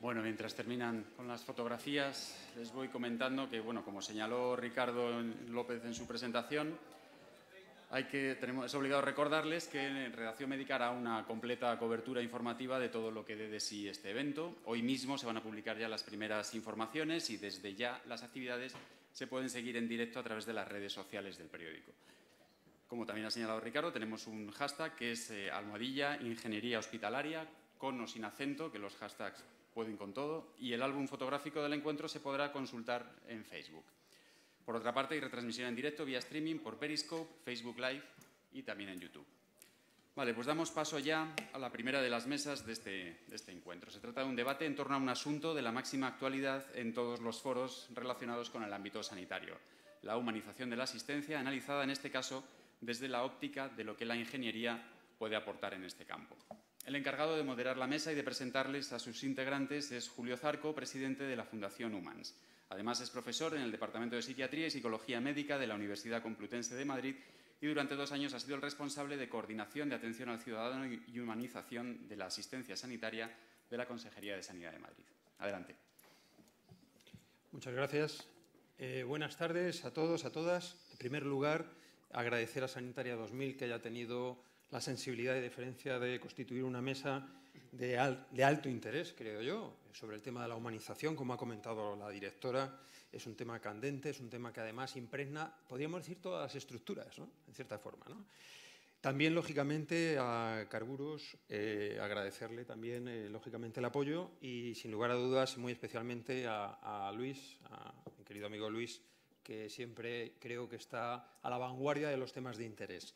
Bueno, mientras terminan con las fotografías, les voy comentando que, bueno, como señaló Ricardo López en su presentación, es obligado recordarles que en Redacción Médica hará una completa cobertura informativa de todo lo que dé de sí este evento. Hoy mismo se van a publicar ya las primeras informaciones y desde ya las actividades se pueden seguir en directo a través de las redes sociales del periódico. Como también ha señalado Ricardo, tenemos un hashtag que es @ Ingeniería Hospitalaria, con o sin acento, que los hashtags pueden con todo, y el álbum fotográfico del encuentro se podrá consultar en Facebook. Por otra parte, hay retransmisión en directo vía streaming por Periscope, Facebook Live y también en YouTube. Vale, pues damos paso ya a la primera de las mesas de este encuentro. Se trata de un debate en torno a un asunto de la máxima actualidad en todos los foros relacionados con el ámbito sanitario: la humanización de la asistencia, analizada en este caso desde la óptica de lo que la ingeniería puede aportar en este campo. El encargado de moderar la mesa y de presentarles a sus integrantes es Julio Zarco, presidente de la Fundación Humans. Además, es profesor en el Departamento de Psiquiatría y Psicología Médica de la Universidad Complutense de Madrid y durante 2 años ha sido el responsable de coordinación de atención al ciudadano y humanización de la asistencia sanitaria de la Consejería de Sanidad de Madrid. Adelante. Muchas gracias. Buenas tardes a todos, a todas. En primer lugar, agradecer a Sanitaria 2000 que haya tenido la sensibilidad y deferencia de constituir una mesa de alto interés, creo yo, sobre el tema de la humanización. Como ha comentado la directora, es un tema candente, es un tema que además impregna, podríamos decir, todas las estructuras, ¿no?, en cierta forma, ¿no? También, lógicamente, a Carburos, agradecerle también, lógicamente, el apoyo y, sin lugar a dudas, muy especialmente a Luis, a mi querido amigo Luis, que siempre creo que está a la vanguardia de los temas de interés.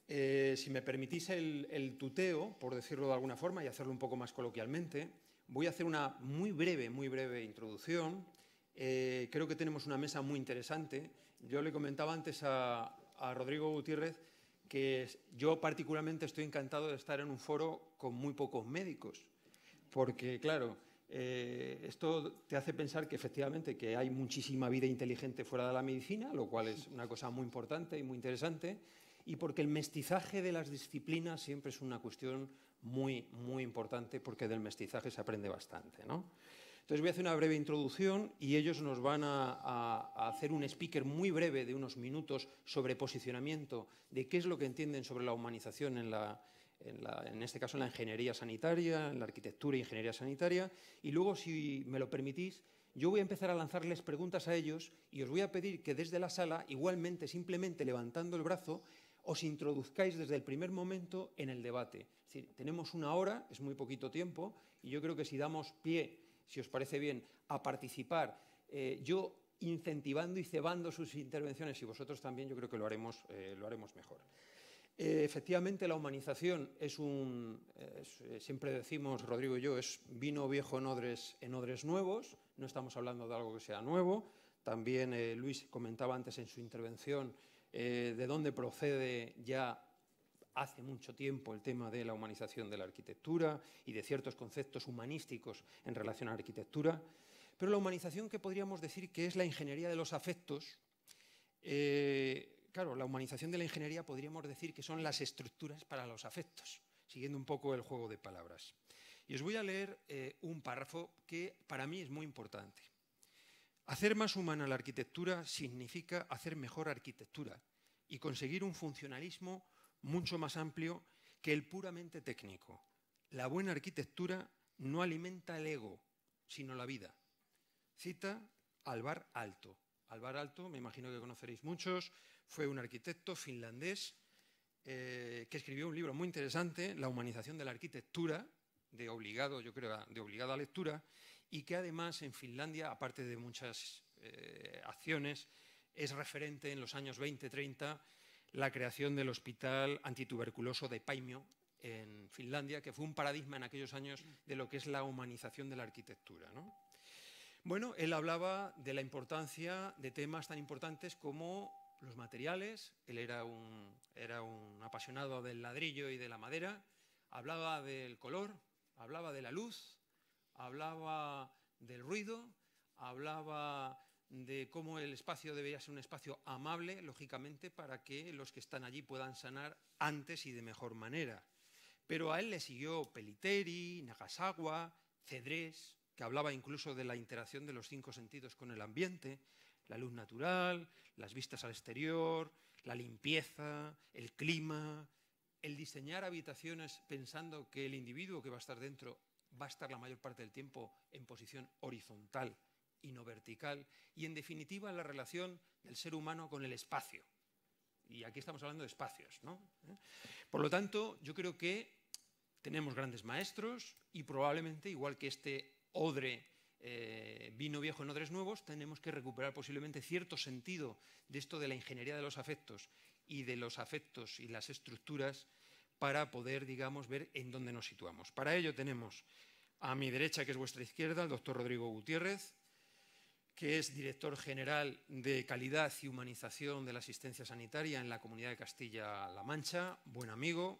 Si me permitís el tuteo, por decirlo de alguna forma, y hacerlo un poco más coloquialmente, voy a hacer una muy breve introducción. Creo que tenemos una mesa muy interesante. Yo le comentaba antes a Rodrigo Gutiérrez que yo particularmente estoy encantado de estar en un foro con muy pocos médicos, porque, claro, esto te hace pensar que efectivamente que hay muchísima vida inteligente fuera de la medicina, lo cual es una cosa muy importante y muy interesante, y porque el mestizaje de las disciplinas siempre es una cuestión muy importante, porque del mestizaje se aprende bastante, ¿no? Entonces voy a hacer una breve introducción y ellos nos van a hacer un speaker muy breve de unos minutos sobre posicionamiento de qué es lo que entienden sobre la humanización en este caso en la ingeniería sanitaria, en la arquitectura e ingeniería sanitaria, y luego, si me lo permitís, yo voy a empezar a lanzarles preguntas a ellos y os voy a pedir que desde la sala, igualmente, simplemente levantando el brazo, os introduzcáis desde el primer momento en el debate. Es decir, tenemos 1 hora, es muy poquito tiempo, y yo creo que si damos pie, si os parece bien, a participar, yo incentivando y cebando sus intervenciones, y vosotros también, yo creo que lo haremos mejor. Efectivamente, la humanización siempre decimos, Rodrigo y yo, es vino viejo en odres nuevos. No estamos hablando de algo que sea nuevo. También Luis comentaba antes en su intervención de dónde procede ya hace mucho tiempo el tema de la humanización de la arquitectura y de ciertos conceptos humanísticos en relación a la arquitectura. Pero la humanización, que podríamos decir que es la ingeniería de los afectos, claro, la humanización de la ingeniería podríamos decir que son las estructuras para los afectos, siguiendo un poco el juego de palabras. Y os voy a leer un párrafo que para mí es muy importante. Hacer más humana la arquitectura significa hacer mejor arquitectura y conseguir un funcionalismo mucho más amplio que el puramente técnico. La buena arquitectura no alimenta el ego, sino la vida. Cita Alvar Aalto. Alvar Aalto, me imagino que conoceréis muchos, fue un arquitecto finlandés que escribió un libro muy interesante, La humanización de la arquitectura, de obligada lectura, y que además en Finlandia, aparte de muchas acciones, es referente en los años 20-30 la creación del Hospital Antituberculoso de Paimio en Finlandia, que fue un paradigma en aquellos años de lo que es la humanización de la arquitectura, ¿no? Bueno, él hablaba de la importancia de temas tan importantes como los materiales. Él era un apasionado del ladrillo y de la madera. Hablaba del color, hablaba de la luz, hablaba del ruido, hablaba de cómo el espacio debería ser un espacio amable, lógicamente, para que los que están allí puedan sanar antes y de mejor manera. Pero a él le siguió Pelletieri, Nagasawa, Cedrés, que hablaba incluso de la interacción de los 5 sentidos con el ambiente, la luz natural, las vistas al exterior, la limpieza, el clima, el diseñar habitaciones pensando que el individuo que va a estar dentro va a estar la mayor parte del tiempo en posición horizontal y no vertical, y en definitiva la relación del ser humano con el espacio. Y aquí estamos hablando de espacios, ¿no? Por lo tanto, yo creo que tenemos grandes maestros y probablemente, igual que este odre, vino viejo en odres nuevos, tenemos que recuperar posiblemente cierto sentido de esto de la ingeniería de los afectos y de los afectos y las estructuras para poder, digamos, ver en dónde nos situamos. Para ello tenemos a mi derecha, que es vuestra izquierda, el doctor Rodrigo Gutiérrez, que es director general de Calidad y Humanización de la Asistencia Sanitaria en la Comunidad de Castilla-La Mancha, buen amigo,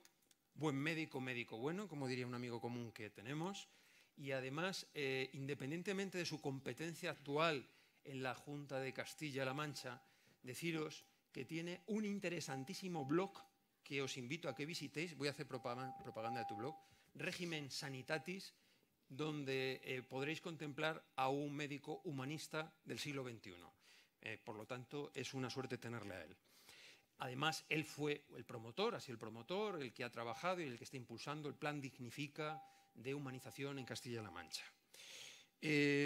buen médico, médico bueno, como diría un amigo común que tenemos, y además, independientemente de su competencia actual en la Junta de Castilla-La Mancha, deciros que tiene un interesantísimo blog que os invito a que visitéis, voy a hacer propaganda de tu blog, Régimen Sanitatis, donde podréis contemplar a un médico humanista del siglo XXI. Por lo tanto, es una suerte tenerle a él. Además, él fue el promotor, ha sido el promotor, el que ha trabajado y el que está impulsando el Plan Dignifica de humanización en Castilla-La Mancha.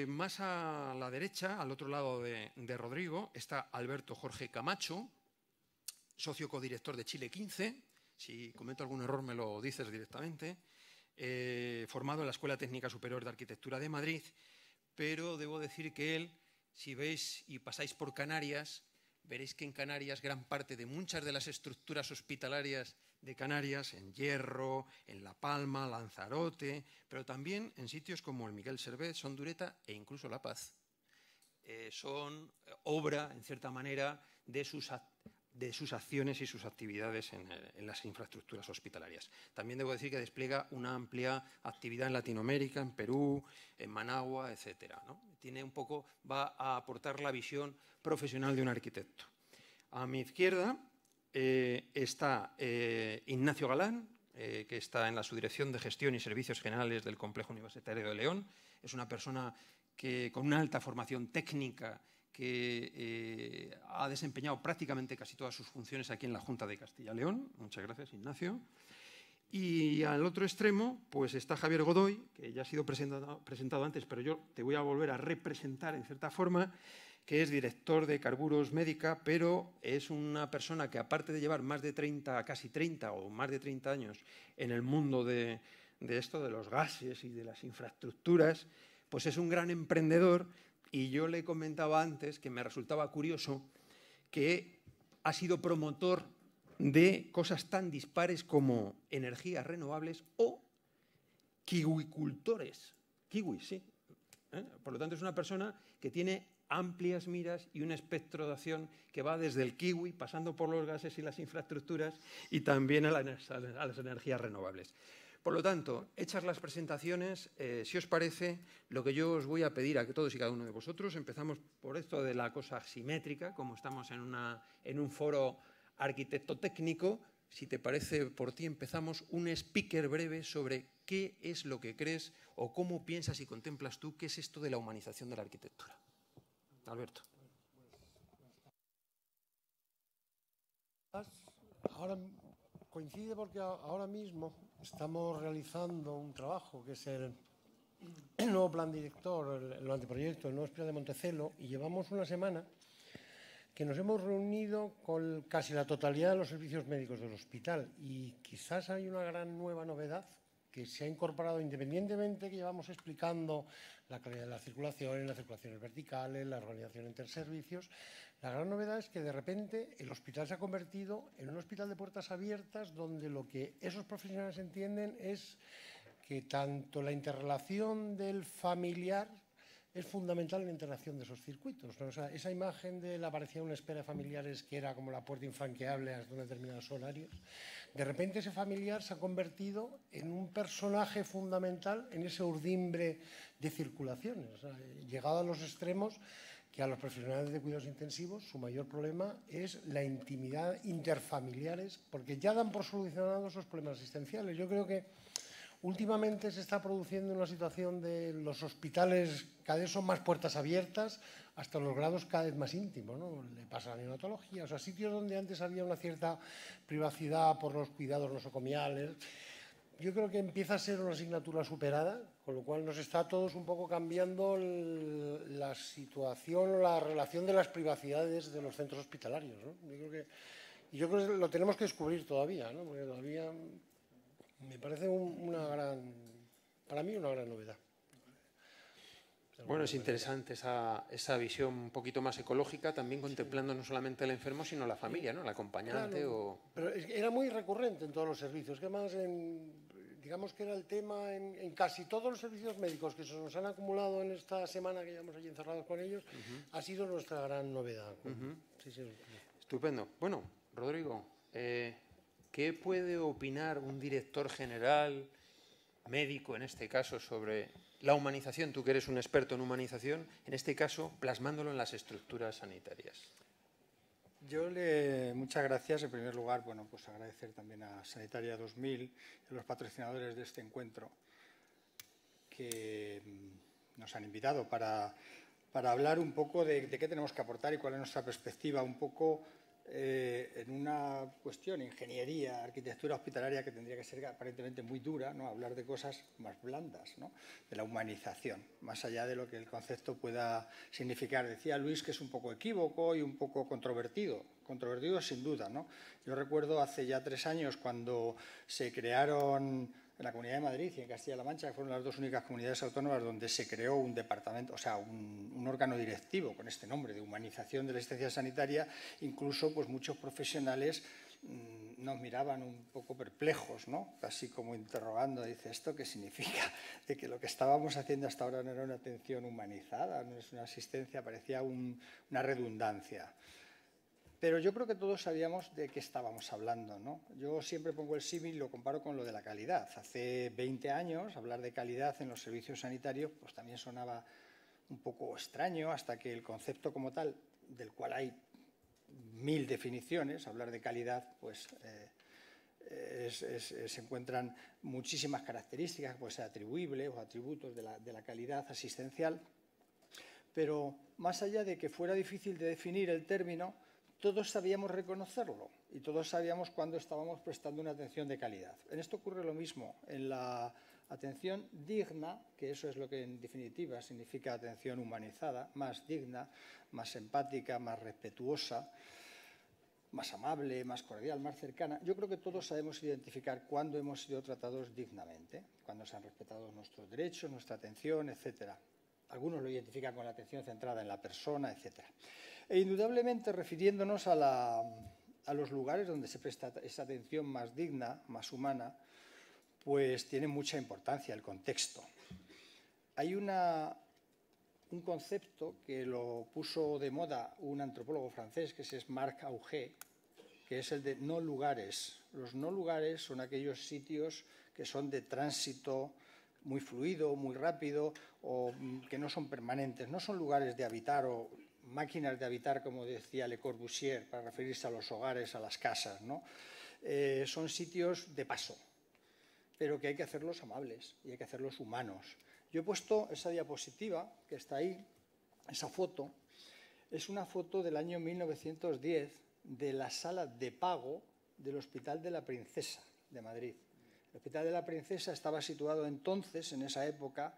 Más a la derecha, al otro lado de Rodrigo, está Alberto Jorge Camacho, socio codirector de Chile 15. Si cometo algún error me lo dices directamente. Formado en la Escuela Técnica Superior de Arquitectura de Madrid, pero debo decir que él, si veis y pasáis por Canarias, veréis que en Canarias gran parte de muchas de las estructuras hospitalarias de Canarias, en Hierro, en La Palma, Lanzarote, pero también en sitios como el Miguel Servet, Sondureta e incluso La Paz, son obra, en cierta manera, de sus acciones y sus actividades en las infraestructuras hospitalarias. También debo decir que despliega una amplia actividad en Latinoamérica, en Perú, en Managua, etcétera, ¿no? Va a aportar la visión profesional de un arquitecto. A mi izquierda está Ignacio Galán, que está en la Subdirección de Gestión y Servicios Generales del Complejo Universitario de León. Es una persona con una alta formación técnica que ha desempeñado prácticamente casi todas sus funciones aquí en la Junta de Castilla y León. Muchas gracias, Ignacio. Y al otro extremo pues está Javier Godoy, que ya ha sido presentado antes, pero yo te voy a volver a representar en cierta forma, que es director de Carburos Médica, pero es una persona que, aparte de llevar más de 30, casi 30 o más de 30 años en el mundo de esto, de los gases y de las infraestructuras, pues es un gran emprendedor. Y yo le comentaba antes que me resultaba curioso que ha sido promotor de cosas tan dispares como energías renovables o kiwicultores. Kiwis, sí. Por lo tanto, es una persona que tiene amplias miras y un espectro de acción que va desde el kiwi, pasando por los gases y las infraestructuras, y también a las energías renovables. Por lo tanto, hechas las presentaciones, si os parece, lo que yo os voy a pedir a que todos y cada uno de vosotros, empezamos por esto de la cosa simétrica, como estamos en un foro arquitecto técnico. Si te parece, por ti empezamos un speaker breve sobre qué es lo que crees o cómo piensas y contemplas tú qué es esto de la humanización de la arquitectura. Alberto. Ahora coincide porque ahora mismo estamos realizando un trabajo que es el nuevo plan director, el anteproyecto, el nuevo Hospital de Montecelo, y llevamos una semana que nos hemos reunido con casi la totalidad de los servicios médicos del hospital, y quizás hay una gran nueva novedad que se ha incorporado, independientemente que llevamos explicando la calidad de la circulación, las circulaciones verticales, la organización entre servicios. La gran novedad es que de repente el hospital se ha convertido en un hospital de puertas abiertas, donde lo que esos profesionales entienden es que tanto la interrelación del familiar es fundamental en la interacción de esos circuitos, ¿no? O sea, esa imagen de la aparición de una espera de familiares que era como la puerta infranqueable hasta determinados horarios, de repente ese familiar se ha convertido en un personaje fundamental en ese urdimbre de circulaciones. O sea, llegado a los extremos que a los profesionales de cuidados intensivos su mayor problema es la intimidad interfamiliares, porque ya dan por solucionados los problemas asistenciales. Yo creo que Últimamente se está produciendo una situación de los hospitales cada vez son más puertas abiertas hasta los grados cada vez más íntimos, ¿no? Le pasa a la neonatología, o sea, sitios donde antes había una cierta privacidad por los cuidados nosocomiales. Yo creo que empieza a ser una asignatura superada, con lo cual nos está a todos un poco cambiando la situación o la relación de las privacidades de los centros hospitalarios, ¿no? Yo creo que lo tenemos que descubrir todavía, ¿no? Porque todavía me parece para mí una gran novedad. Bueno, es interesante esa visión un poquito más ecológica, también contemplando no solamente al enfermo, sino la familia, ¿no? El acompañante. Claro, pero era muy recurrente en todos los servicios, que además digamos que era el tema en casi todos los servicios médicos que se nos han acumulado en esta semana que llevamos allí encerrados con ellos, ha sido nuestra gran novedad. Sí. Estupendo. Bueno, Rodrigo, ¿qué puede opinar un director general, médico en este caso, sobre la humanización? Tú que eres un experto en humanización, en este caso, plasmándolo en las estructuras sanitarias. Muchas gracias. En primer lugar, bueno, pues agradecer también a Sanitaria 2000 y a los patrocinadores de este encuentro que nos han invitado para hablar un poco de qué tenemos que aportar y cuál es nuestra perspectiva, un poco en una cuestión, ingeniería, arquitectura hospitalaria que tendría que ser aparentemente muy dura, ¿no? Hablar de cosas más blandas, ¿no? De la humanización, más allá de lo que el concepto pueda significar. Decía Luis que es un poco equívoco y un poco controvertido sin duda, ¿no? Yo recuerdo hace ya 3 años cuando se crearon en la Comunidad de Madrid y en Castilla-La Mancha, que fueron las 2 únicas comunidades autónomas donde se creó un departamento, o sea, un órgano directivo con este nombre de humanización de la asistencia sanitaria. Incluso pues muchos profesionales nos miraban un poco perplejos, ¿no? Casi como interrogando, dice, ¿esto qué significa? De que lo que estábamos haciendo hasta ahora no era una atención humanizada, no es una asistencia, parecía una redundancia. Pero yo creo que todos sabíamos de qué estábamos hablando, ¿no? Yo siempre pongo el símil y lo comparo con lo de la calidad. Hace 20 años hablar de calidad en los servicios sanitarios pues también sonaba un poco extraño, hasta que el concepto como tal, del cual hay 1000 definiciones, hablar de calidad, pues se encuentran muchísimas características que pueden ser atribuibles o atributos de la calidad asistencial. Pero más allá de que fuera difícil de definir el término, todos sabíamos reconocerlo y todos sabíamos cuándo estábamos prestando una atención de calidad. En esto ocurre lo mismo. En la atención digna, que eso es lo que en definitiva significa atención humanizada, más digna, más empática, más respetuosa, más amable, más cordial, más cercana, yo creo que todos sabemos identificar cuándo hemos sido tratados dignamente, cuándo se han respetado nuestros derechos, nuestra atención, etcétera. Algunos lo identifican con la atención centrada en la persona, etcétera. E indudablemente, refiriéndonos a los lugares donde se presta esa atención más digna, más humana, pues tiene mucha importancia el contexto. Hay un concepto que lo puso de moda un antropólogo francés, que es Marc Augé, que es el de no lugares. Los no lugares son aquellos sitios que son de tránsito muy fluido, muy rápido, o que no son permanentes, no son lugares de habitar o máquinas de habitar, como decía Le Corbusier, para referirse a los hogares, a las casas, ¿no? Son sitios de paso, pero que hay que hacerlos amables y hay que hacerlos humanos. Yo he puesto esa diapositiva que está ahí, esa foto, es una foto del año 1910 de la sala de pago del Hospital de la Princesa de Madrid. El Hospital de la Princesa estaba situado entonces, en esa época,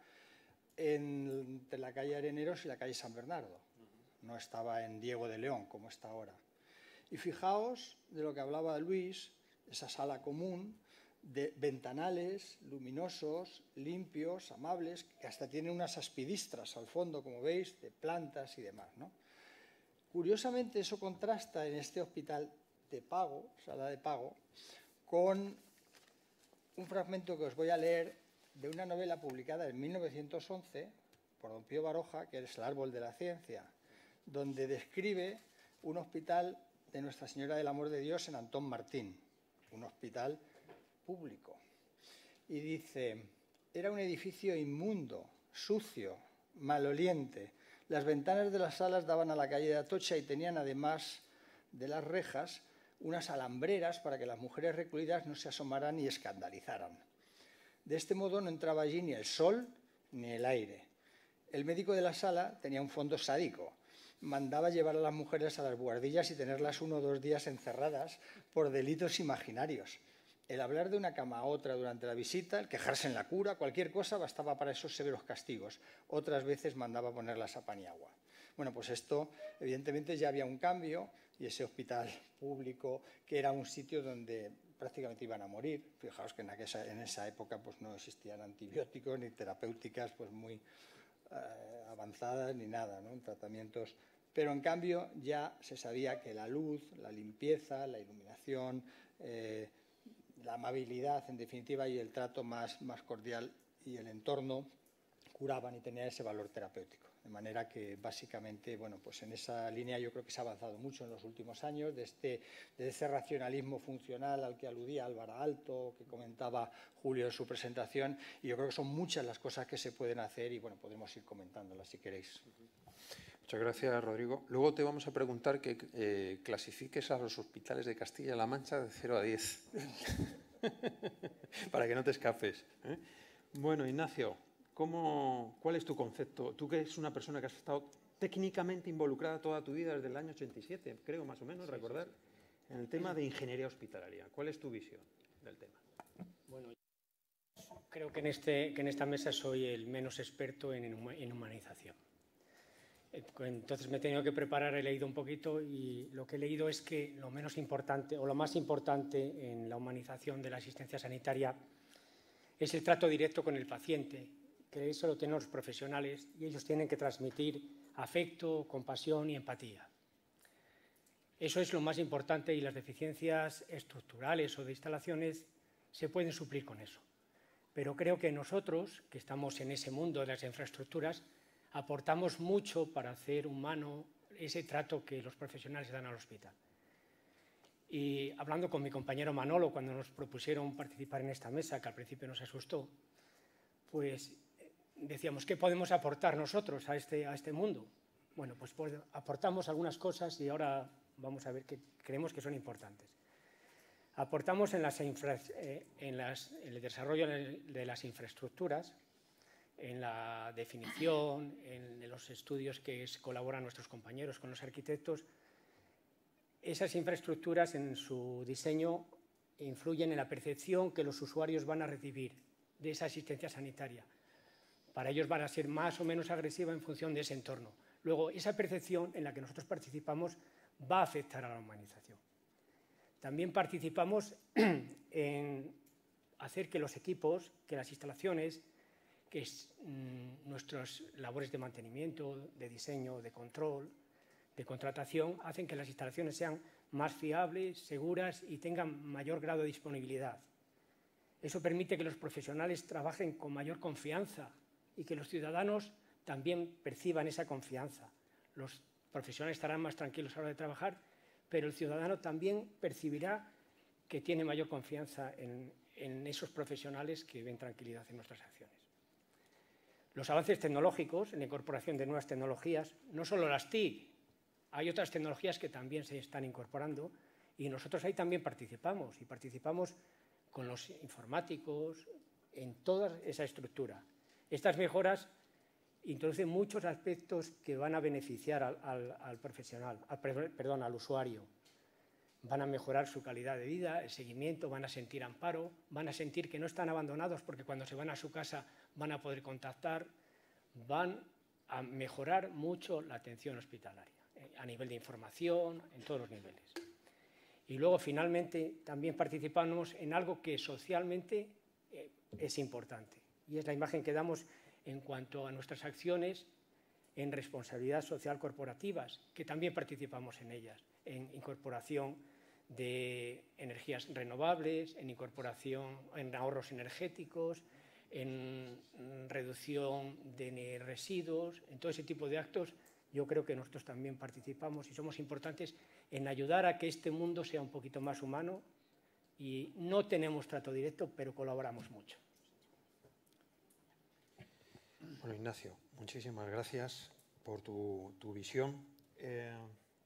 entre la calle Areneros y la calle San Bernardo. No estaba en Diego de León, como está ahora. Y fijaos de lo que hablaba Luis, esa sala común, de ventanales luminosos, limpios, amables, que hasta tienen unas aspidistras al fondo, como veis, de plantas y demás, ¿no? Curiosamente, eso contrasta en este hospital de pago, sala de pago, con un fragmento que os voy a leer de una novela publicada en 1911 por don Pío Baroja, que es El árbol de la ciencia, donde describe un hospital de Nuestra Señora del Amor de Dios en Antón Martín, un hospital público. Y dice, era un edificio inmundo, sucio, maloliente. Las ventanas de las salas daban a la calle de Atocha y tenían, además de las rejas, unas alambreras para que las mujeres recluidas no se asomaran y escandalizaran. De este modo no entraba allí ni el sol ni el aire. El médico de la sala tenía un fondo sádico. Mandaba llevar a las mujeres a las buhardillas y tenerlas 1 o 2 días encerradas por delitos imaginarios. El hablar de una cama a otra durante la visita, el quejarse en la cura, cualquier cosa bastaba para esos severos castigos. Otras veces mandaba ponerlas a pan y agua. Bueno, pues esto, evidentemente, ya había un cambio y ese hospital público, que era un sitio donde prácticamente iban a morir. Fijaos que en esa época pues, no existían antibióticos ni terapéuticas pues, muy avanzadas ni nada, ¿no? Tratamientos. Pero, en cambio, ya se sabía que la luz, la limpieza, la iluminación, la amabilidad, en definitiva, y el trato más cordial y el entorno curaban y tenían ese valor terapéutico. De manera que, básicamente, bueno, pues en esa línea yo creo que se ha avanzado mucho en los últimos años, de ese racionalismo funcional al que aludía Álvaro Aalto, que comentaba Julio en su presentación, y yo creo que son muchas las cosas que se pueden hacer y, bueno, podemos ir comentándolas si queréis. Muchas gracias, Rodrigo. Luego te vamos a preguntar que clasifiques a los hospitales de Castilla-La Mancha de 0 a 10, para que no te escapes, ¿eh? Bueno, Ignacio, ¿cuál es tu concepto? Tú que eres una persona que has estado técnicamente involucrada toda tu vida desde el año 87, creo más o menos, recordar, en el tema de ingeniería hospitalaria. ¿Cuál es tu visión del tema? Bueno, creo que en esta mesa soy el menos experto en humanización. Entonces me he tenido que preparar, he leído un poquito y lo que he leído es que lo menos importante o lo más importante en la humanización de la asistencia sanitaria es el trato directo con el paciente, que eso lo tienen los profesionales y ellos tienen que transmitir afecto, compasión y empatía. Eso es lo más importante y las deficiencias estructurales o de instalaciones se pueden suplir con eso. Pero creo que nosotros, que estamos en ese mundo de las infraestructuras, aportamos mucho para hacer humano ese trato que los profesionales dan al hospital. Y hablando con mi compañero Manolo, cuando nos propusieron participar en esta mesa, que al principio nos asustó, pues decíamos, ¿qué podemos aportar nosotros a este mundo? Bueno, pues aportamos algunas cosas y ahora vamos a ver que creemos que son importantes. Aportamos en el desarrollo de las infraestructuras, en la definición, en los estudios que colaboran nuestros compañeros con los arquitectos. Esas infraestructuras en su diseño influyen en la percepción que los usuarios van a recibir de esa asistencia sanitaria. Para ellos van a ser más o menos agresiva en función de ese entorno. Luego, esa percepción en la que nosotros participamos va a afectar a la humanización. También participamos en hacer que los equipos, que las instalaciones, que nuestras labores de mantenimiento, de diseño, de control, de contratación, hacen que las instalaciones sean más fiables, seguras y tengan mayor grado de disponibilidad. Eso permite que los profesionales trabajen con mayor confianza y que los ciudadanos también perciban esa confianza. Los profesionales estarán más tranquilos a la hora de trabajar, pero el ciudadano también percibirá que tiene mayor confianza en esos profesionales que ven tranquilidad en nuestras acciones. Los avances tecnológicos, en la incorporación de nuevas tecnologías, no solo las TIC, hay otras tecnologías que también se están incorporando y nosotros ahí también participamos y participamos con los informáticos en toda esa estructura. Estas mejoras introducen muchos aspectos que van a beneficiar al profesional, al usuario. Van a mejorar su calidad de vida, el seguimiento, van a sentir amparo, van a sentir que no están abandonados porque cuando se van a su casa van a poder contactar, van a mejorar mucho la atención hospitalaria, a nivel de información, en todos los niveles. Y luego, finalmente, también participamos en algo que socialmente es importante, y es la imagen que damos en cuanto a nuestras acciones en responsabilidad social corporativas, que también participamos en ellas, en incorporación de energías renovables, en incorporación en ahorros energéticos, en reducción de residuos, en todo ese tipo de actos. Yo creo que nosotros también participamos y somos importantes en ayudar a que este mundo sea un poquito más humano y no tenemos trato directo, pero colaboramos mucho. Bueno, Ignacio, muchísimas gracias por tu visión.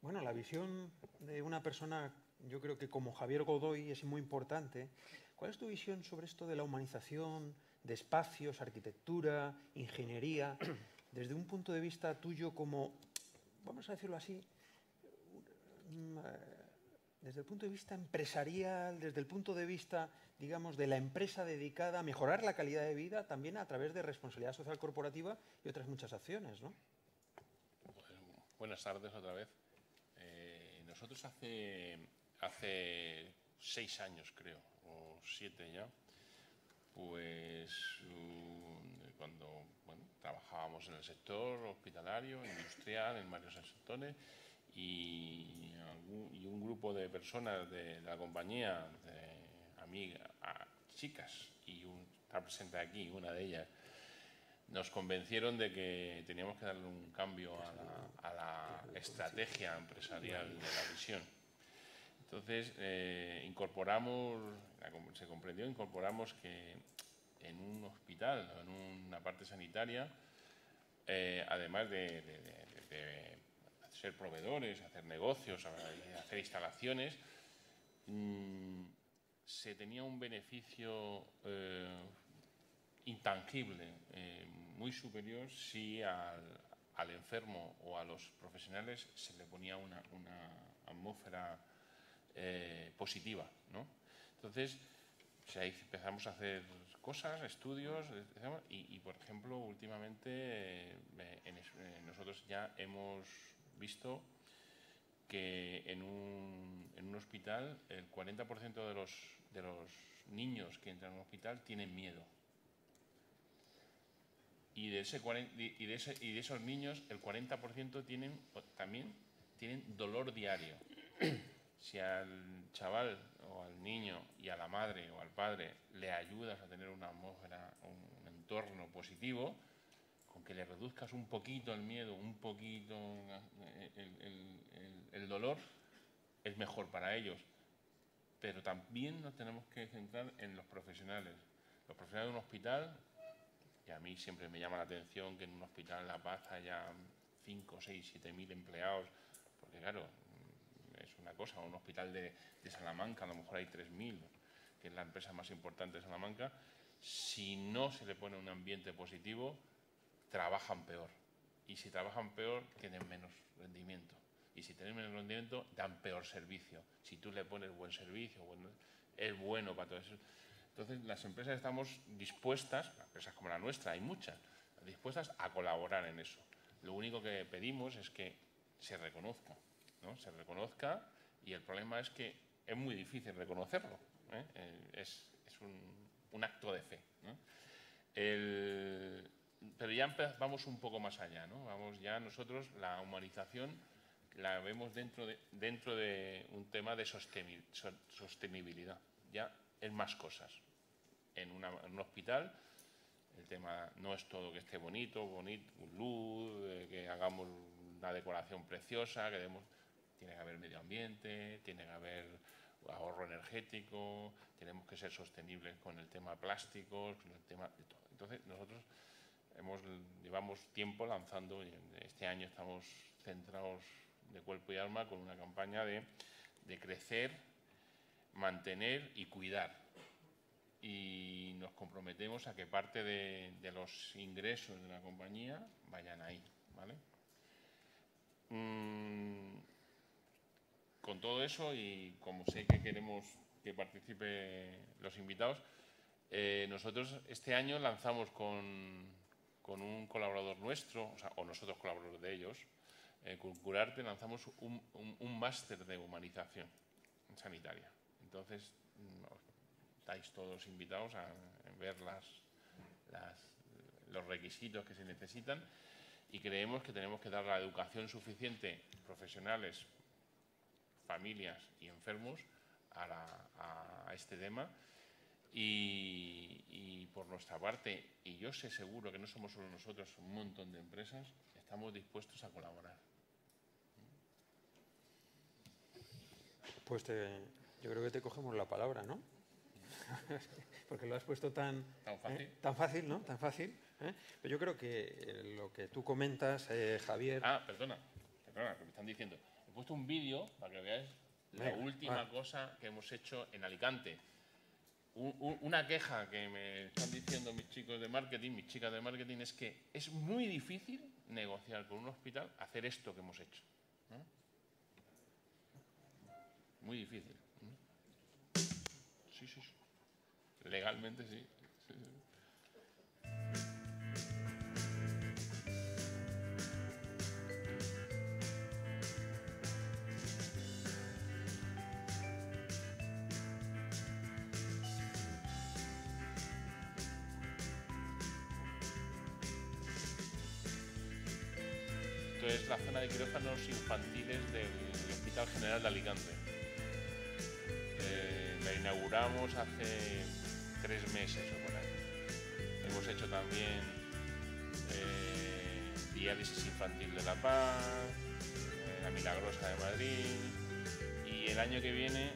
Bueno, la visión de una persona, yo creo que como Javier Godoy es muy importante ¿Cuál es tu visión sobre esto de la humanización, de espacios, arquitectura, ingeniería, desde un punto de vista tuyo como, vamos a decirlo así, desde el punto de vista empresarial, desde el punto de vista, digamos, de la empresa dedicada a mejorar la calidad de vida también a través de responsabilidad social corporativa y otras muchas acciones, ¿no? Buenas tardes otra vez. Nosotros hace 6 años, creo, o 7 ya, pues cuando trabajábamos en el sector hospitalario, industrial, en varios sectores, y un grupo de personas de la compañía, de amigas, chicas, y está presente aquí una de ellas, nos convencieron de que teníamos que darle un cambio a la estrategia empresarial de la visión. Entonces, incorporamos que en un hospital, en una parte sanitaria, además de ser proveedores, hacer negocios, hacer instalaciones, se tenía un beneficio intangible, muy superior si al enfermo o a los profesionales se le ponía una atmósfera positiva, ¿no? Entonces, ahí empezamos a hacer cosas, estudios, y por ejemplo, últimamente nosotros ya hemos visto que en un hospital el 40% de los niños que entran a un hospital tienen miedo. Y de esos niños, el 40% también tienen dolor diario. Si al chaval o al niño y a la madre o al padre le ayudas a tener una atmósfera, un entorno positivo, con que le reduzcas un poquito el miedo, un poquito el dolor, es mejor para ellos. Pero también nos tenemos que centrar en los profesionales. Los profesionales de un hospital, y a mí siempre me llama la atención que en un hospital en La Paz haya 5, 6, 7.000 empleados, porque claro, es una cosa, un hospital de Salamanca a lo mejor hay 3.000, que es la empresa más importante de Salamanca. Si no se le pone un ambiente positivo, trabajan peor. Y si trabajan peor, tienen menos rendimiento. Y si tienen menos rendimiento, dan peor servicio. Si tú le pones buen servicio, es bueno para todo eso. Entonces, las empresas estamos dispuestas, empresas como la nuestra, hay muchas, dispuestas a colaborar en eso. Lo único que pedimos es que se reconozca, ¿no? Se reconozca, y el problema es que es muy difícil reconocerlo, ¿eh? Es un acto de fe, ¿no? Pero ya vamos un poco más allá, ¿no? Ya nosotros la humanización la vemos dentro de un tema de sostenibilidad. Ya es más cosas. En un hospital el tema no es todo que esté bonito, luz, que hagamos una decoración preciosa, tiene que haber medio ambiente, tiene que haber ahorro energético, tenemos que ser sostenibles con el tema plásticos, con el tema de todo. Entonces nosotros llevamos tiempo lanzando, y este año estamos centrados de cuerpo y alma con una campaña de crecer, mantener y cuidar. Y nos comprometemos a que parte de los ingresos de la compañía vayan ahí, ¿vale? Con todo eso, y como sé que queremos que participen los invitados, nosotros este año lanzamos con un colaborador nuestro, o nosotros colaboradores de ellos, con Curarte lanzamos un máster de humanización sanitaria. Entonces, estáis todos invitados a ver los requisitos que se necesitan, y creemos que tenemos que dar la educación suficiente, profesionales, familias y enfermos, a este tema. Y por nuestra parte, y yo sé seguro que no somos solo nosotros, un montón de empresas, estamos dispuestos a colaborar. Pues yo creo que te cogemos la palabra, ¿no? Porque lo has puesto tan fácil, ¿no? Tan fácil. Pero yo creo que lo que tú comentas, Javier... Perdona, que me están diciendo. He puesto un vídeo para que veáis la última cosa que hemos hecho en Alicante. Una queja que me están diciendo mis chicos de marketing, mis chicas de marketing, es que es muy difícil negociar con un hospital hacer esto que hemos hecho, ¿no? Muy difícil. Sí, sí, sí. Legalmente sí. Sí, sí. Esto es la zona de quirófanos infantiles del Hospital General de Alicante. La inauguramos hace 3 meses o por ahí. Hemos hecho también diálisis infantil de La Paz, la Milagrosa de Madrid, y el año que viene,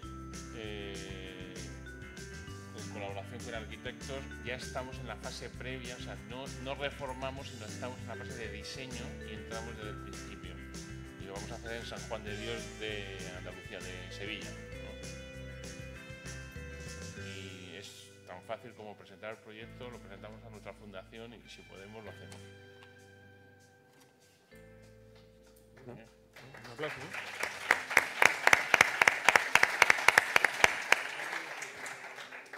en colaboración con arquitectos, ya estamos en la fase previa, o sea, no reformamos, sino estamos en la fase de diseño y entramos desde el principio. Y lo vamos a hacer en San Juan de Dios de Andalucía, de Sevilla, ¿no? Y es tan fácil como presentar el proyecto, lo presentamos a nuestra fundación y si podemos lo hacemos. Un aplauso, ¿no?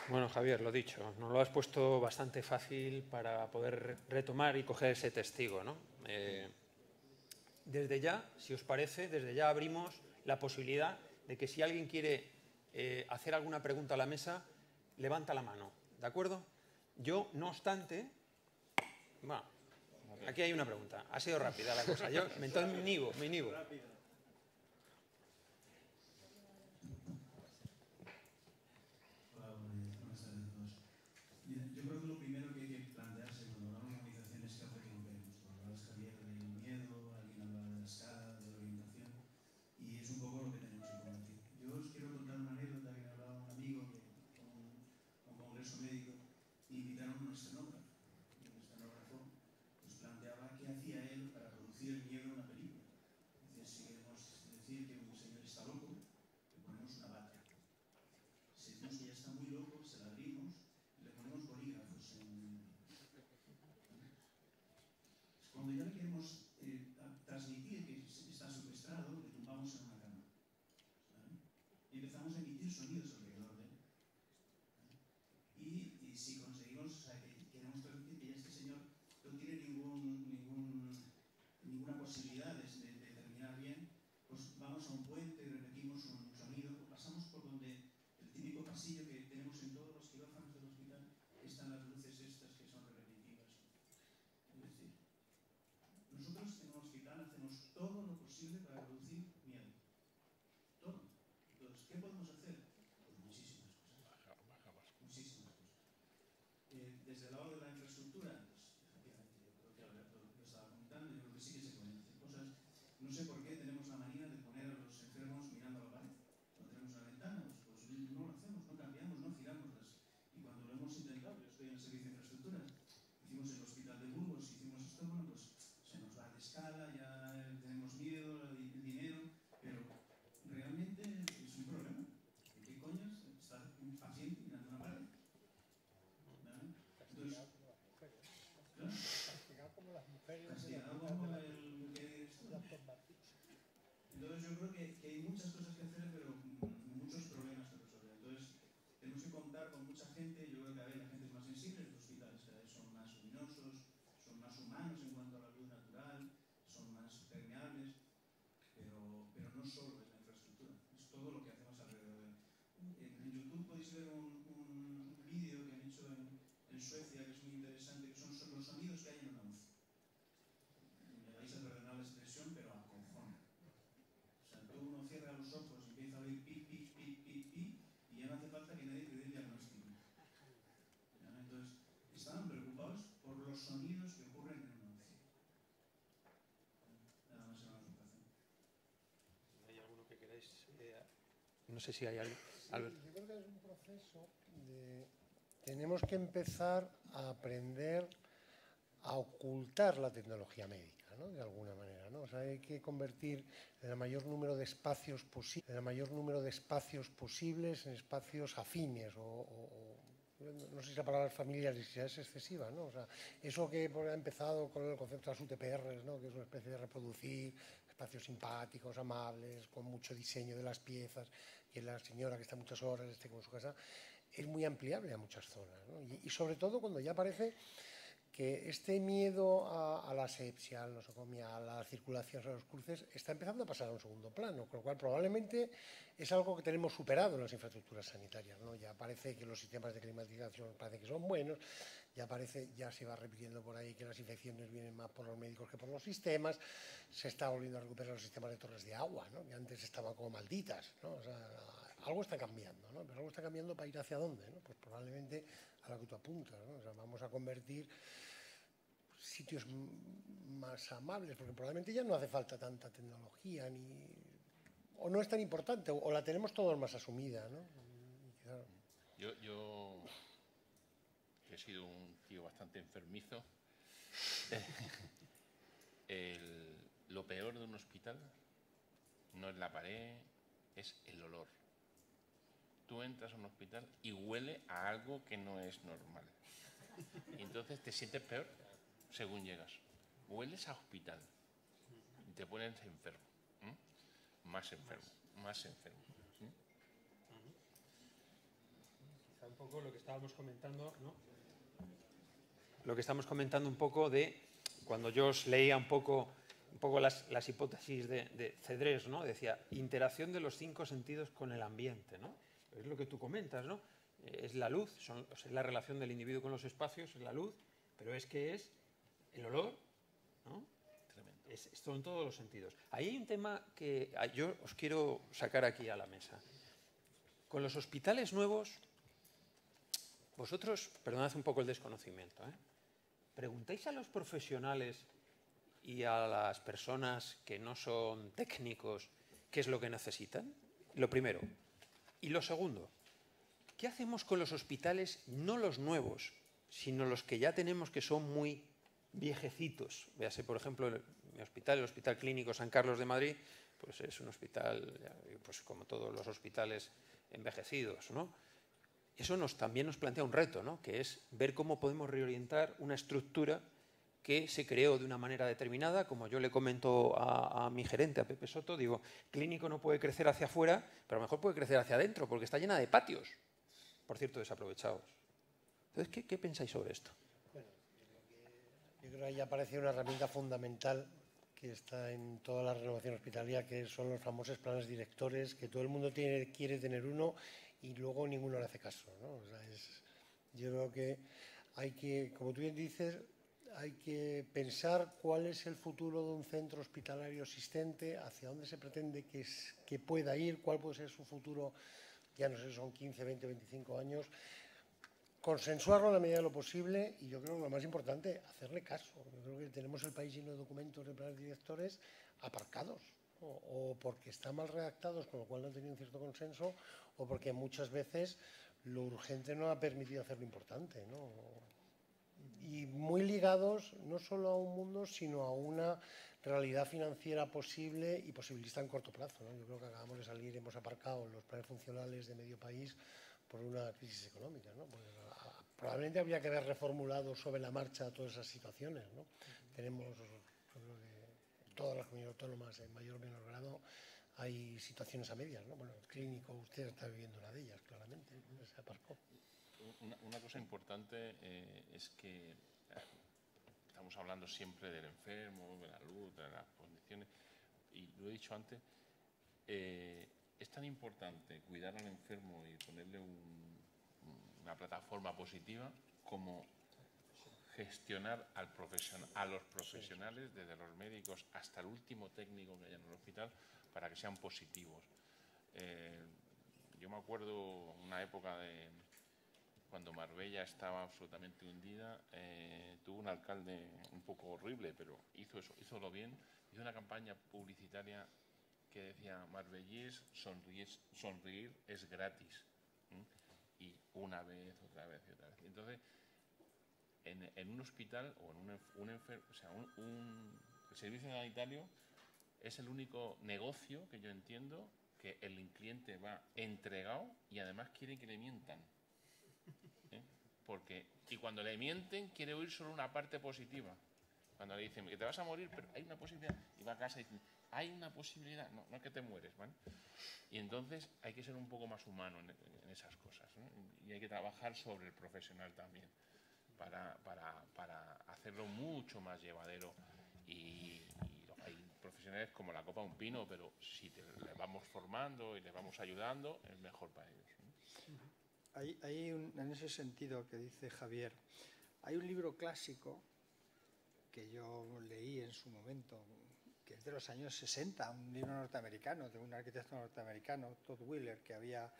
Bueno, Javier, lo dicho, nos lo has puesto bastante fácil para poder retomar y coger ese testigo, ¿no? Desde ya, si os parece, desde ya abrimos la posibilidad de que si alguien quiere hacer alguna pregunta a la mesa, levanta la mano, ¿de acuerdo? Yo, no obstante, bueno, aquí hay una pregunta, ha sido rápida la cosa, yo entonces me inhibo. No sé si hay algo. Albert. Yo creo que es un proceso de... Tenemos que empezar a aprender a ocultar la tecnología médica, ¿no? De alguna manera, ¿no? O sea, hay que convertir el mayor número de espacios posibles en espacios afines o no sé si la palabra familiaridad es excesiva, ¿no? O sea, eso que ha empezado con el concepto de las UTPRs, ¿no? Que es una especie de reproducir espacios simpáticos, amables, con mucho diseño de las piezas, que la señora que está muchas horas esté con su casa, es muy ampliable a muchas zonas, ¿no? Y sobre todo cuando ya parece que este miedo a la asepsia, a la nosocomia, a la circulación, a los cruces, está empezando a pasar a un segundo plano, con lo cual probablemente es algo que tenemos superado en las infraestructuras sanitarias, ¿no? Ya parece que los sistemas de climatización parece que son buenos, ya se va repitiendo por ahí que las infecciones vienen más por los médicos que por los sistemas, se está volviendo a recuperar los sistemas de torres de agua, ¿no? Que antes estaban como malditas, ¿no? O sea, algo está cambiando, ¿no? Pero algo está cambiando para ir hacia dónde, ¿no? Pues probablemente a lo que tú apuntas, ¿no? O sea, vamos a convertir sitios más amables, porque probablemente ya no hace falta tanta tecnología, o no es tan importante, o la tenemos todos más asumida, ¿no? Claro. Yo he sido un tío bastante enfermizo. Lo peor de un hospital no es la pared, es el olor. Tú entras a un hospital y huele a algo que no es normal. Y entonces te sientes peor según llegas. Hueles a hospital y te pones enfermo. Más enfermo, más enfermo. Quizá un poco lo que estábamos comentando, ¿no? Lo que estamos comentando un poco de cuando yo os leía un poco las hipótesis de Cedrés, ¿no? Decía, interacción de los 5 sentidos con el ambiente, ¿no? Es lo que tú comentas, ¿no? Es la luz, es la relación del individuo con los espacios, es la luz, pero es que es el olor, ¿no? Son todos los sentidos. Ahí hay un tema que yo os quiero sacar aquí a la mesa. Con los hospitales nuevos, vosotros, perdonad un poco el desconocimiento, preguntáis a los profesionales y a las personas que no son técnicos qué es lo que necesitan. Lo primero. Y lo segundo, ¿qué hacemos con los hospitales, no los nuevos, sino los que ya tenemos que son muy viejecitos? Véase, por ejemplo, mi hospital, el Hospital Clínico San Carlos de Madrid, pues es un hospital, pues como todos los hospitales, envejecidos, ¿no? Eso también nos plantea un reto, ¿no? Que es ver cómo podemos reorientar una estructura que se creó de una manera determinada. Como yo le comento a mi gerente, a Pepe Soto, digo, clínico no puede crecer hacia afuera, pero a lo mejor puede crecer hacia adentro, porque está llena de patios, por cierto, desaprovechados. Entonces, ¿qué pensáis sobre esto? Bueno, yo creo que ahí aparece una herramienta fundamental que está en toda la renovación hospitalaria, que son los famosos planes directores, que todo el mundo quiere tener uno y luego ninguno le hace caso, ¿no? O sea, yo creo que hay que, como tú bien dices, hay que pensar cuál es el futuro de un centro hospitalario existente, hacia dónde se pretende que pueda ir, cuál puede ser su futuro, ya no sé si son 15, 20, 25 años, consensuarlo en la medida de lo posible y yo creo que lo más importante, hacerle caso. Yo creo que tenemos el país lleno de documentos de planes directores aparcados, o porque están mal redactados, con lo cual no han tenido un cierto consenso, o porque muchas veces lo urgente no ha permitido hacer lo importante, ¿no? Y muy ligados no solo a un mundo, sino a una realidad financiera posible y posibilista en corto plazo, ¿no? Yo creo que acabamos de salir, hemos aparcado los planes funcionales de medio país por una crisis económica, ¿no? Porque probablemente habría que haber reformulado sobre la marcha todas esas situaciones, ¿no? Tenemos, en todas las comunidades autónomas, en mayor o menor grado, hay situaciones a medias, ¿no? Bueno, el clínico, usted está viviendo una de ellas, claramente, ¿no? Se aparcó. Una cosa importante es que estamos hablando siempre del enfermo, de la luz, de las condiciones, y lo he dicho antes, es tan importante cuidar al enfermo y ponerle una plataforma positiva como gestionar a los profesionales, desde los médicos hasta el último técnico que haya en el hospital, para que sean positivos. Yo me acuerdo una época cuando Marbella estaba absolutamente hundida, tuvo un alcalde un poco horrible, pero hizo bien, hizo una campaña publicitaria que decía: Marbellís, sonreír es gratis. Y una vez, otra vez y otra vez. Entonces, en un hospital o en el servicio sanitario es el único negocio que yo entiendo que el cliente va entregado y además quiere que le mientan. Y cuando le mienten, quiere oír solo una parte positiva. Cuando le dicen que te vas a morir, pero hay una posibilidad, y va a casa y dice, hay una posibilidad, no es que te mueres, ¿vale? Y entonces hay que ser un poco más humano en esas cosas, ¿no? Y hay que trabajar sobre el profesional también, para hacerlo mucho más llevadero. Y hay profesionales como la copa de un pino, pero si les vamos formando y les vamos ayudando, es mejor para ellos, ¿no? En ese sentido que dice Javier, hay un libro clásico que yo leí en su momento, que es de los años 60, un libro norteamericano, de un arquitecto norteamericano, Todd Wheeler, que había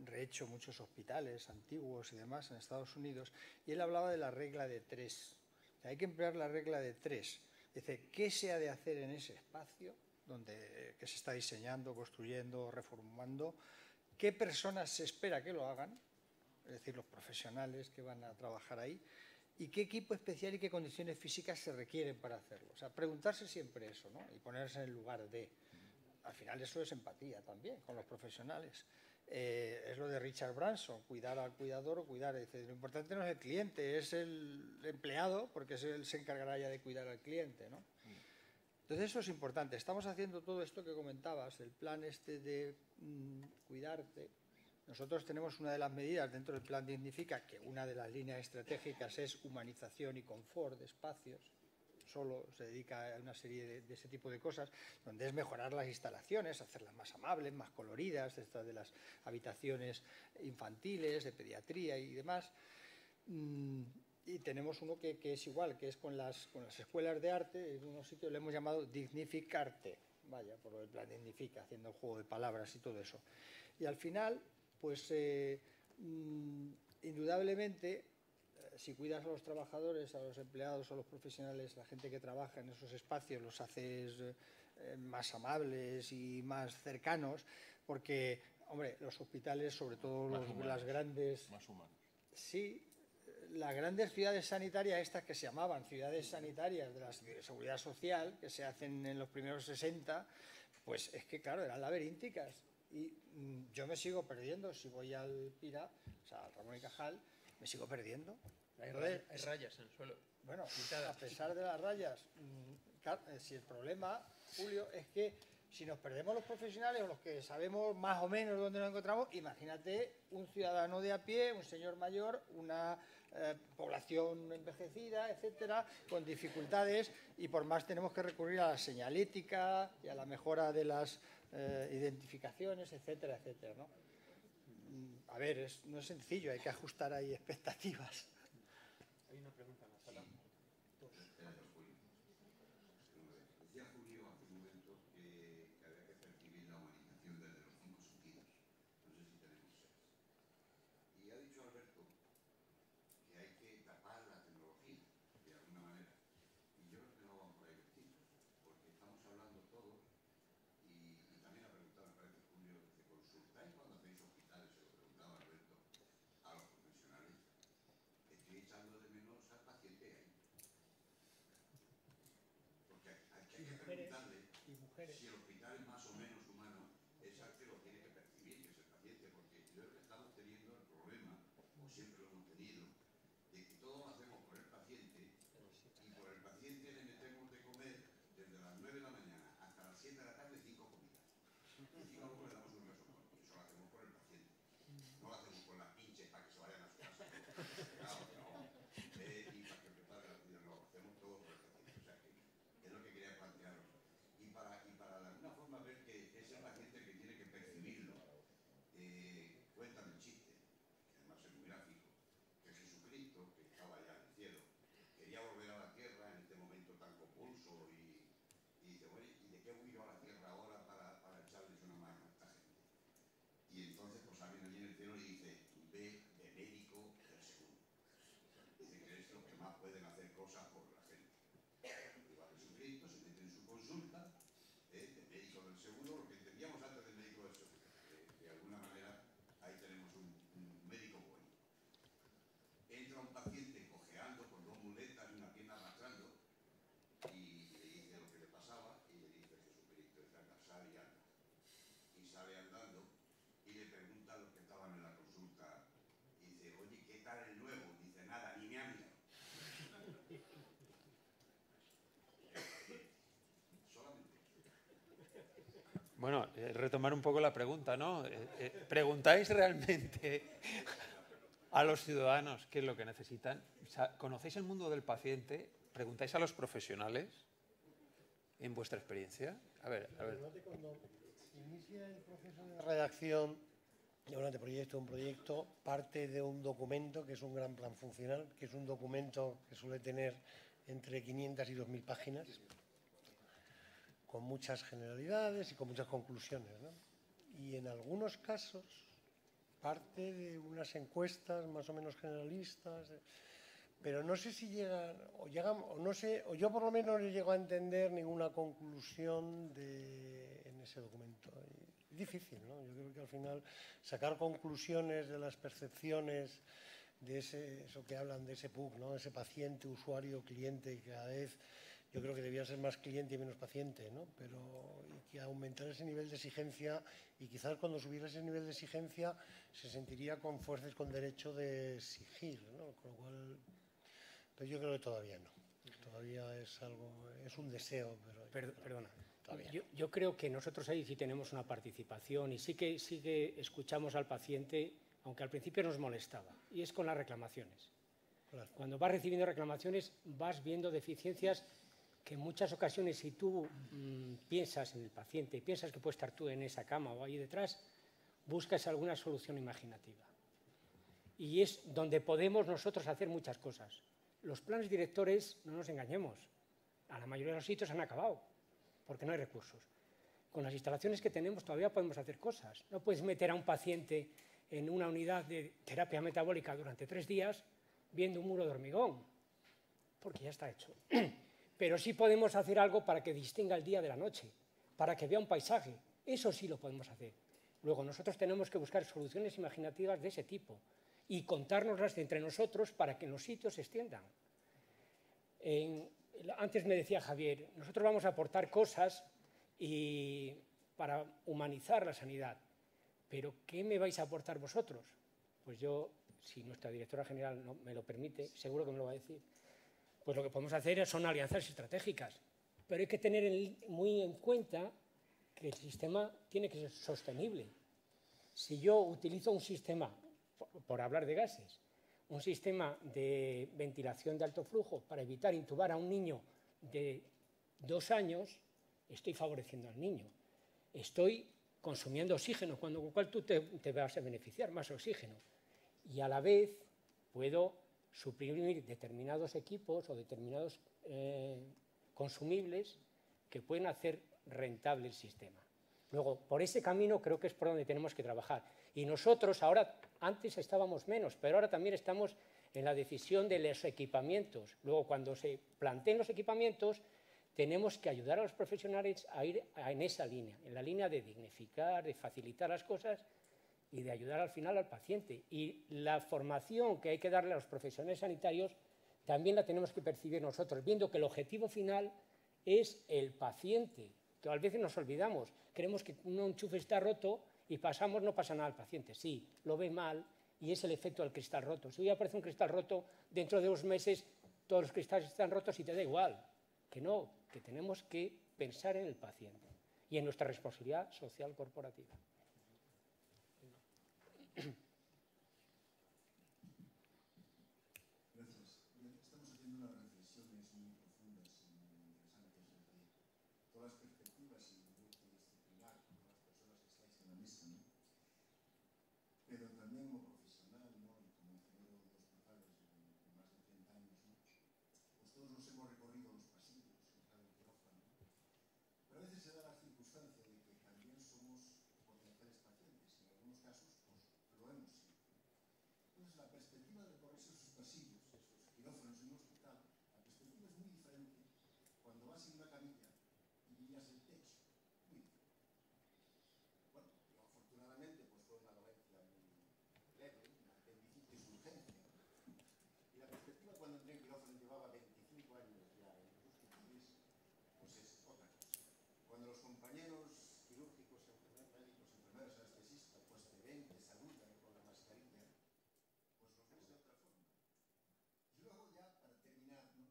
rehecho muchos hospitales antiguos y demás en Estados Unidos, y él hablaba de la regla de 3. O sea, hay que emplear la regla de 3. Dice, ¿qué se ha de hacer en ese espacio que se está diseñando, construyendo, reformando? ¿Qué personas se espera que lo hagan? Es decir, los profesionales que van a trabajar ahí. ¿Y qué equipo especial y qué condiciones físicas se requieren para hacerlo? O sea, preguntarse siempre eso, ¿no? Y ponerse en el lugar de... Al final eso es empatía también con los profesionales. Es lo de Richard Branson, cuidar al cuidador o cuidar. Dice, lo importante no es el cliente, es el empleado, porque él se encargará ya de cuidar al cliente, ¿no? Entonces eso es importante. Estamos haciendo todo esto que comentabas, el plan este de cuidarte. Nosotros tenemos una de las medidas dentro del plan Dignifica, que una de las líneas estratégicas es humanización y confort de espacios. Solo se dedica a una serie de ese tipo de cosas, donde es mejorar las instalaciones, hacerlas más amables, más coloridas, estas de las habitaciones infantiles, de pediatría y demás. Y tenemos uno que es igual, que es con las escuelas de arte. En unos sitios le hemos llamado Dignificarte, vaya, por el plan Dignifica, haciendo el juego de palabras y todo eso. Y al final, pues indudablemente, si cuidas a los trabajadores, a los empleados, a los profesionales, la gente que trabaja en esos espacios, los haces más amables y más cercanos, porque, hombre, los hospitales, sobre todo las grandes... Más humanos. Sí, las grandes ciudades sanitarias, estas que se llamaban ciudades sanitarias de la seguridad social, que se hacen en los primeros 60, pues es que, claro, eran laberínticas. Y yo me sigo perdiendo si voy al Pira, o sea, al Ramón y Cajal, me sigo perdiendo. Hay rayas en el suelo. Bueno, a pesar de las rayas, si el problema, Julio, es que si nos perdemos los profesionales o los que sabemos más o menos dónde nos encontramos, imagínate un ciudadano de a pie, un señor mayor, una población envejecida, etcétera, con dificultades, y por más tenemos que recurrir a la señalética y a la mejora de las identificaciones, etcétera, etcétera, ¿no? A ver, no es sencillo, hay que ajustar ahí expectativas. Hay una pregunta en la sala. Decía Julio hace un momento que había que percibir la humanización desde los 5 sentidos. No sé si tenemos 6. Y ha dicho Alberto que hay que tapar la tecnología, de alguna manera. Y yo creo que no vamos por ahí distintos, porque estamos hablando todos, y también ha preguntado, me parece, Julio, ¿se consultáis cuando hacéis hospitales? Se lo preguntaba Alberto a los profesionales. Estoy echando de menos al paciente ahí. Porque hay que preguntarle si el hospital es más o menos humano, es al que lo tiene que percibir, que es el paciente, porque yo creo que estamos teniendo el problema, o siempre lo hemos tenido, de que todo lo hacemos por el paciente, y por el paciente le metemos de comer desde las 9 de la mañana hasta las 7 de la tarde 5 comidas. Y encima luego le damos un resopón, y eso lo hacemos por el paciente. No lo hacemos con las pinches para que se vayan a su casa. Claro, no. Y para que prepare la comida, no, lo hacemos todo por el paciente. O sea, que es lo que quería plantearos. Y para de alguna forma ver que es el paciente que tiene que percibirlo. Cuentan el chiste, que además es muy gráfico, que Jesucristo, que estaba ya en el cielo, quería volver a la tierra en este momento tan convulso y dice, bueno, ¿y de qué huyo a la tierra ahora para echarles una mano a esta gente? Y entonces pues alguien allí en el cielo le dice, ve de médico del segundo. Dice que es lo que más pueden hacer cosas por la gente. Y va Jesucristo, se mete en su consulta, de médico del seguro, lo que entendíamos antes del médico del seguro. De alguna manera ahí tenemos un médico bueno. Entra un paciente cojeando con 2 muletas y una pierna arrastrando y le dice lo que le pasaba y le dice Jesucristo, sale y anda. Y sale andando y le pregunta a los que estaban en la consulta, dice, oye, ¿qué tal el nuevo? Dice, Bueno, retomar un poco la pregunta, ¿no? ¿Preguntáis realmente a los ciudadanos qué es lo que necesitan? O sea, ¿conocéis el mundo del paciente? ¿Preguntáis a los profesionales en vuestra experiencia? A ver. Cuando se inicia el proceso de redacción de un anteproyecto, un proyecto, parte de un documento que es un gran plan funcional, que es un documento que suele tener entre 500 y 2.000 páginas, con muchas generalidades y con muchas conclusiones, ¿no? Y en algunos casos parte de unas encuestas más o menos generalistas, pero no sé si llegan, o no sé, o yo por lo menos no llego a entender ninguna conclusión en ese documento. Es difícil, ¿no? Yo creo que al final sacar conclusiones de las percepciones de eso que hablan de ese PUC, ¿no? Ese paciente, usuario, cliente, que cada vez yo creo que debía ser más cliente y menos paciente, ¿no? Pero y que aumentar ese nivel de exigencia, y quizás cuando subiera ese nivel de exigencia se sentiría con fuerzas con derecho de exigir, ¿no? Con lo cual, pero yo creo que todavía no. Todavía es algo, es un deseo, pero Perdona. todavía Yo creo que nosotros ahí sí tenemos una participación y sí que escuchamos al paciente, aunque al principio nos molestaba, y es con las reclamaciones. Claro. Cuando vas recibiendo reclamaciones vas viendo deficiencias que en muchas ocasiones, si tú piensas en el paciente, piensas que puedes estar tú en esa cama o ahí detrás, buscas alguna solución imaginativa. Y es donde podemos nosotros hacer muchas cosas. Los planes directores, no nos engañemos, a la mayoría de los sitios han acabado, porque no hay recursos. Con las instalaciones que tenemos todavía podemos hacer cosas. No puedes meter a un paciente en una unidad de terapia metabólica durante 3 días viendo un muro de hormigón, porque ya está hecho. Pero sí podemos hacer algo para que distinga el día de la noche, para que vea un paisaje. Eso sí lo podemos hacer. Luego nosotros tenemos que buscar soluciones imaginativas de ese tipo y contárnoslas entre nosotros para que los sitios se extiendan. Antes me decía Javier, nosotros vamos a aportar cosas para humanizar la sanidad, pero ¿qué me vais a aportar vosotros? Pues yo, si nuestra directora general no me lo permite, seguro que me lo va a decir. Pues lo que podemos hacer son alianzas estratégicas, pero hay que tener muy en cuenta que el sistema tiene que ser sostenible. Si yo utilizo un sistema, por hablar de gases, un sistema de ventilación de alto flujo para evitar intubar a un niño de 2 años, estoy favoreciendo al niño. Estoy consumiendo oxígeno, con lo cual tú te vas a beneficiar más oxígeno. Y a la vez puedo suprimir determinados equipos o determinados consumibles que pueden hacer rentable el sistema. Luego, por ese camino creo que es por donde tenemos que trabajar. Y nosotros ahora, antes estábamos menos, pero ahora también estamos en la decisión de los equipamientos. Luego, cuando se planteen los equipamientos, tenemos que ayudar a los profesionales a ir en esa línea, en la línea de dignificar, de facilitar las cosas y de ayudar al final al paciente. Y la formación que hay que darle a los profesionales sanitarios también la tenemos que percibir nosotros, viendo que el objetivo final es el paciente, que a veces nos olvidamos. Creemos que un enchufe está roto y pasamos, no pasa nada al paciente. Sí, lo ve mal y es el efecto del cristal roto. Si hoy aparece un cristal roto, dentro de 2 meses todos los cristales están rotos y te da igual. Que no, que tenemos que pensar en el paciente y en nuestra responsabilidad social corporativa. Gracias. Estamos haciendo unas reflexiones muy profundas y muy interesantes desde todas las perspectivas y multidisciplinar con las personas que estáis en la mesa, ¿no? Pero también como profesional, ¿no? Y como ingeniero de hospitales de más de 30 años, ¿no? Pues todos nos hemos recorrido los pasillos, entrar al quirófano, ¿no? Pero a veces se da la circunstancia de que también somos potenciales pacientes y en algunos casos pues lo hemos sido. Entonces la perspectiva de recorrerse esos pasillos, esos quirófanos en un hospital, la perspectiva es muy diferente cuando vas en una camilla y miras el techo. Muy diferente. Bueno, yo afortunadamente pues fue una dolencia muy leve, una apendicitis urgencia, ¿no? Y la perspectiva cuando entré en quirófano llevaba 25 años ya en los hospitales, pues es otra cosa. Cuando los compañeros quirúrgicos, médicos, enfermeros, anestesistas, pues te ven, te saludan con la mascarilla, pues los ves de otra forma. Y luego ya, para terminar, ¿no?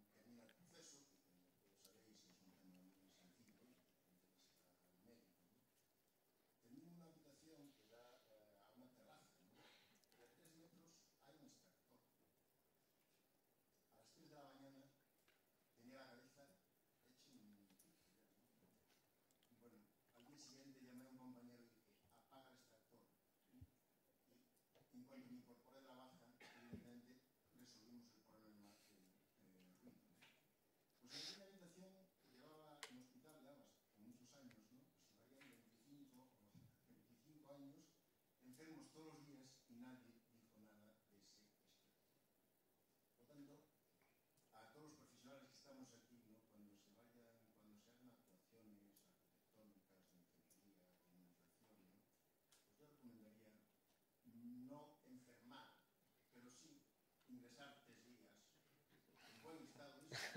Termina el proceso, que como todos sabéis es un tema muy sencillo,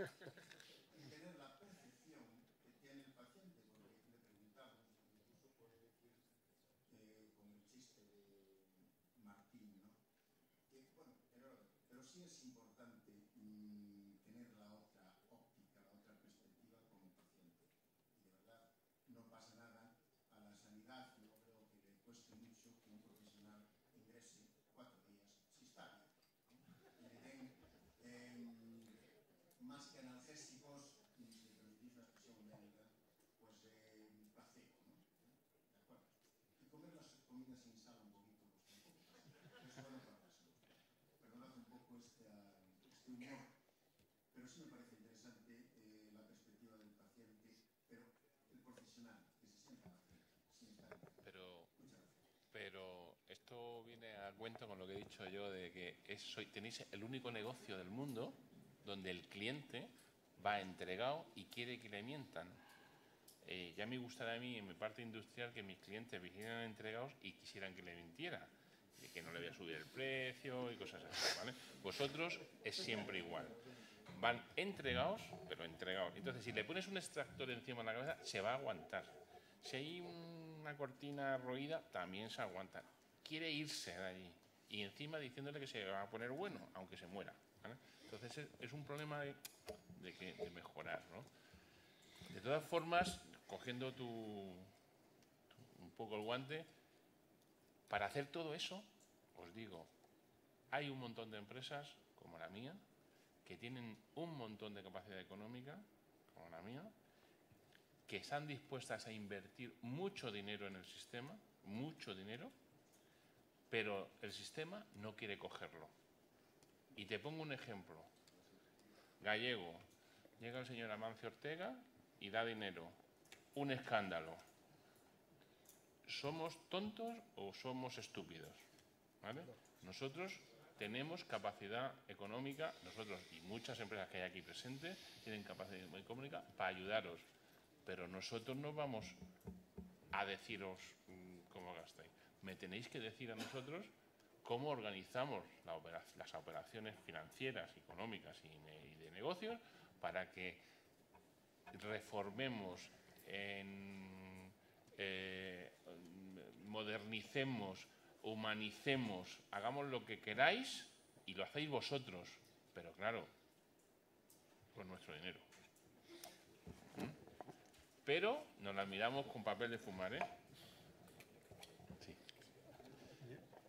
Y tener la percepción que tiene el paciente, con lo que le preguntamos, incluso puede decir con el chiste de Martín, ¿no? Que, bueno, pero sí es importante tener la otra óptica, la otra perspectiva con el paciente. Y de verdad, no pasa nada. A la sanidad no creo que le cueste mucho que un profesional ingrese 4 días, si está bien, ¿no? Y le den más que analgésicos, si me permitís una expresión médica, pues placebo, ¿no? ¿De acuerdo? Y comer las comidas sin sal un poquito, pues tampoco es bueno para la salud. Perdonad un poco este humor, pero sí me parece interesante la perspectiva del paciente, pero el profesional, que se sienta paciente, sin estar en el... Pero esto viene a cuento con lo que he dicho yo de que tenéis el único negocio del mundo donde el cliente va entregado y quiere que le mientan. Ya me gustaría a mí, en mi parte industrial, que mis clientes vinieran entregados y quisieran que le mintiera, y que no le voy a subir el precio y cosas así, ¿vale? Vosotros es siempre igual. Van entregados, pero entregados. Entonces, si le pones un extractor encima de la cabeza, se va a aguantar. Si hay una cortina roída, también se aguanta. Quiere irse de allí. Y encima diciéndole que se va a poner bueno, aunque se muera, ¿vale? Entonces, es un problema de mejorar, ¿no? De todas formas, cogiendo un poco el guante, para hacer todo eso, os digo, hay un montón de empresas, como la mía, que tienen un montón de capacidad económica, como la mía, que están dispuestas a invertir mucho dinero en el sistema, mucho dinero, pero el sistema no quiere cogerlo. Y te pongo un ejemplo. Gallego, llega el señor Amancio Ortega y da dinero. Un escándalo. ¿Somos tontos o somos estúpidos? ¿Vale? Nosotros tenemos capacidad económica, nosotros y muchas empresas que hay aquí presentes tienen capacidad económica para ayudaros, pero nosotros no vamos a deciros cómo gastáis. Me tenéis que decir a nosotros cómo organizamos las operaciones financieras, económicas y de negocios para que reformemos, modernicemos, humanicemos, hagamos lo que queráis y lo hacéis vosotros, pero claro, con nuestro dinero. Pero nos las miramos con papel de fumar, ¿eh? Sí.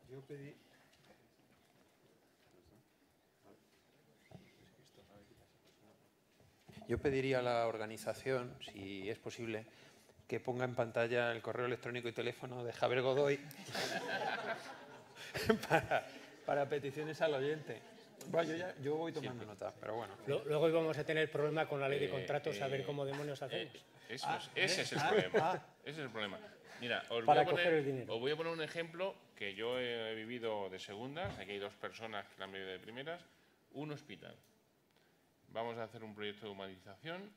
Yo pedí... Yo pediría a la organización, si es posible, que ponga en pantalla el correo electrónico y teléfono de Javier Godoy para peticiones al oyente. Bueno, yo voy tomando nota, pero bueno. Luego íbamos a tener problema con la ley de contratos, a ver cómo demonios hacemos. Ese es el problema. Ese es el problema. Mira, os voy a poner un ejemplo que yo he vivido de segundas. Aquí hay 2 personas que la han vivido de primeras. Un hospital. Vamos a hacer un proyecto de humanización,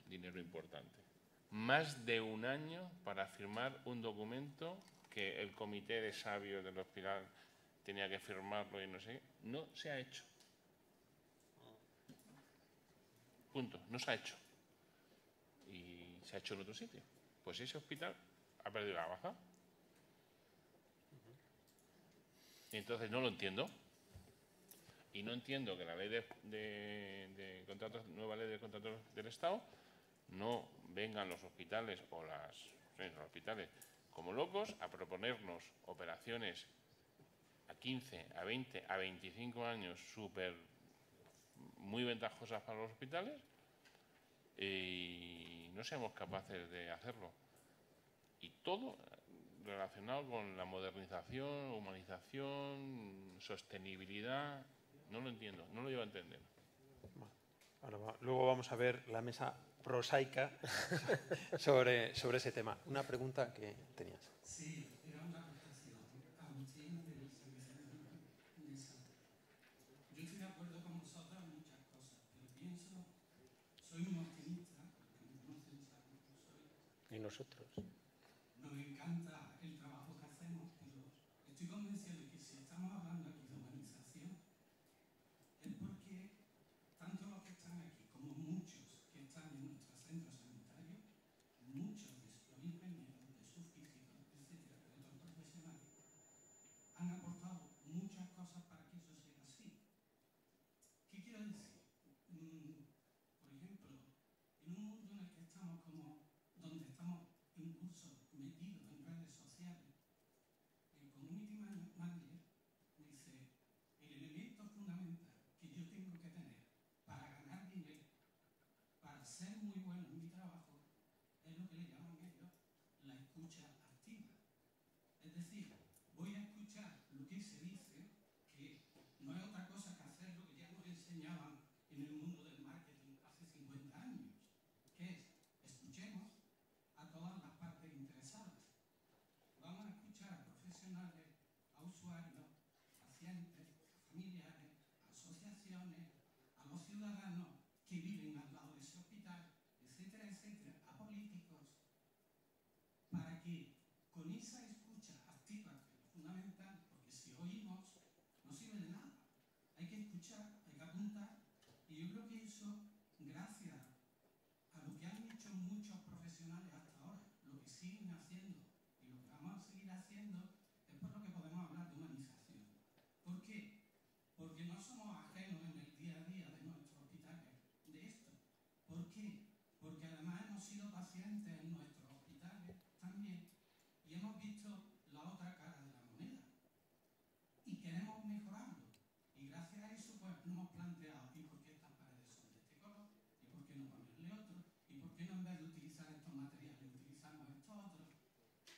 dinero importante. Más de 1 año para firmar un documento que el comité de sabios del hospital tenía que firmarlo y no sé qué. No se ha hecho. Punto. No se ha hecho. Y se ha hecho en otro sitio. Pues ese hospital ha perdido la baja. Y entonces no lo entiendo. Y no entiendo que la ley de contratos, nueva ley de contratos del Estado, no vengan los hospitales o los hospitales como locos a proponernos operaciones a 15, a 20, a 25 años muy ventajosas para los hospitales y no seamos capaces de hacerlo. Y todo relacionado con la modernización, humanización, sostenibilidad. No lo entiendo, no lo llevo a entender. Luego vamos a ver la mesa prosaica sobre ese tema. Una pregunta que tenías. Sí, era una acotación. Agustín del Servicio de Salud. Yo estoy de acuerdo con vosotros en muchas cosas, pero pienso, soy muy optimista, los que me conocen saben que soy. Y nosotros. Nos encanta el trabajo que hacemos, pero estoy convencido de que si estamos hablando aquí de humanización, es porque tanto los que están aquí como donde estamos incluso metidos en redes sociales, el community manager dice, el elemento fundamental que yo tengo que tener para ganar dinero, para ser muy bueno en mi trabajo, es lo que le llaman ellos la escucha activa. Es decir, voy a escuchar lo que se dice, que no es otra cosa que hacer lo que ya nos enseñaban en el mundo del marketing hace 50 años, que es, escuchemos a todas las partes interesadas. Vamos a escuchar a profesionales, a usuarios, pacientes, a familiares, a asociaciones, a los ciudadanos que viven al lado de ese hospital, etcétera, etcétera, a políticos, para que con esa escucha activa, que es fundamental, porque si oímos no sirve de nada, hay que escuchar, hay que apuntar, y yo creo que eso, gracias a lo que han hecho muchos profesionales hasta ahora, lo que siguen haciendo y lo que vamos a seguir haciendo, es por lo que podemos hablar de humanización. ¿Por qué? Porque no somos ajenos en el día a día de nuestros hospitales de esto. ¿Por qué? Porque además hemos sido pacientes en nuestros hospitales también y hemos visto la otra cara de la moneda y queremos mejorarlo. Y gracias a eso pues nos hemos planteado, ¿y por qué estas paredes son de este color? ¿Y por qué no ponerle otro? ¿Y por qué no, en vez de utilizar estos materiales, utilizamos estos otros?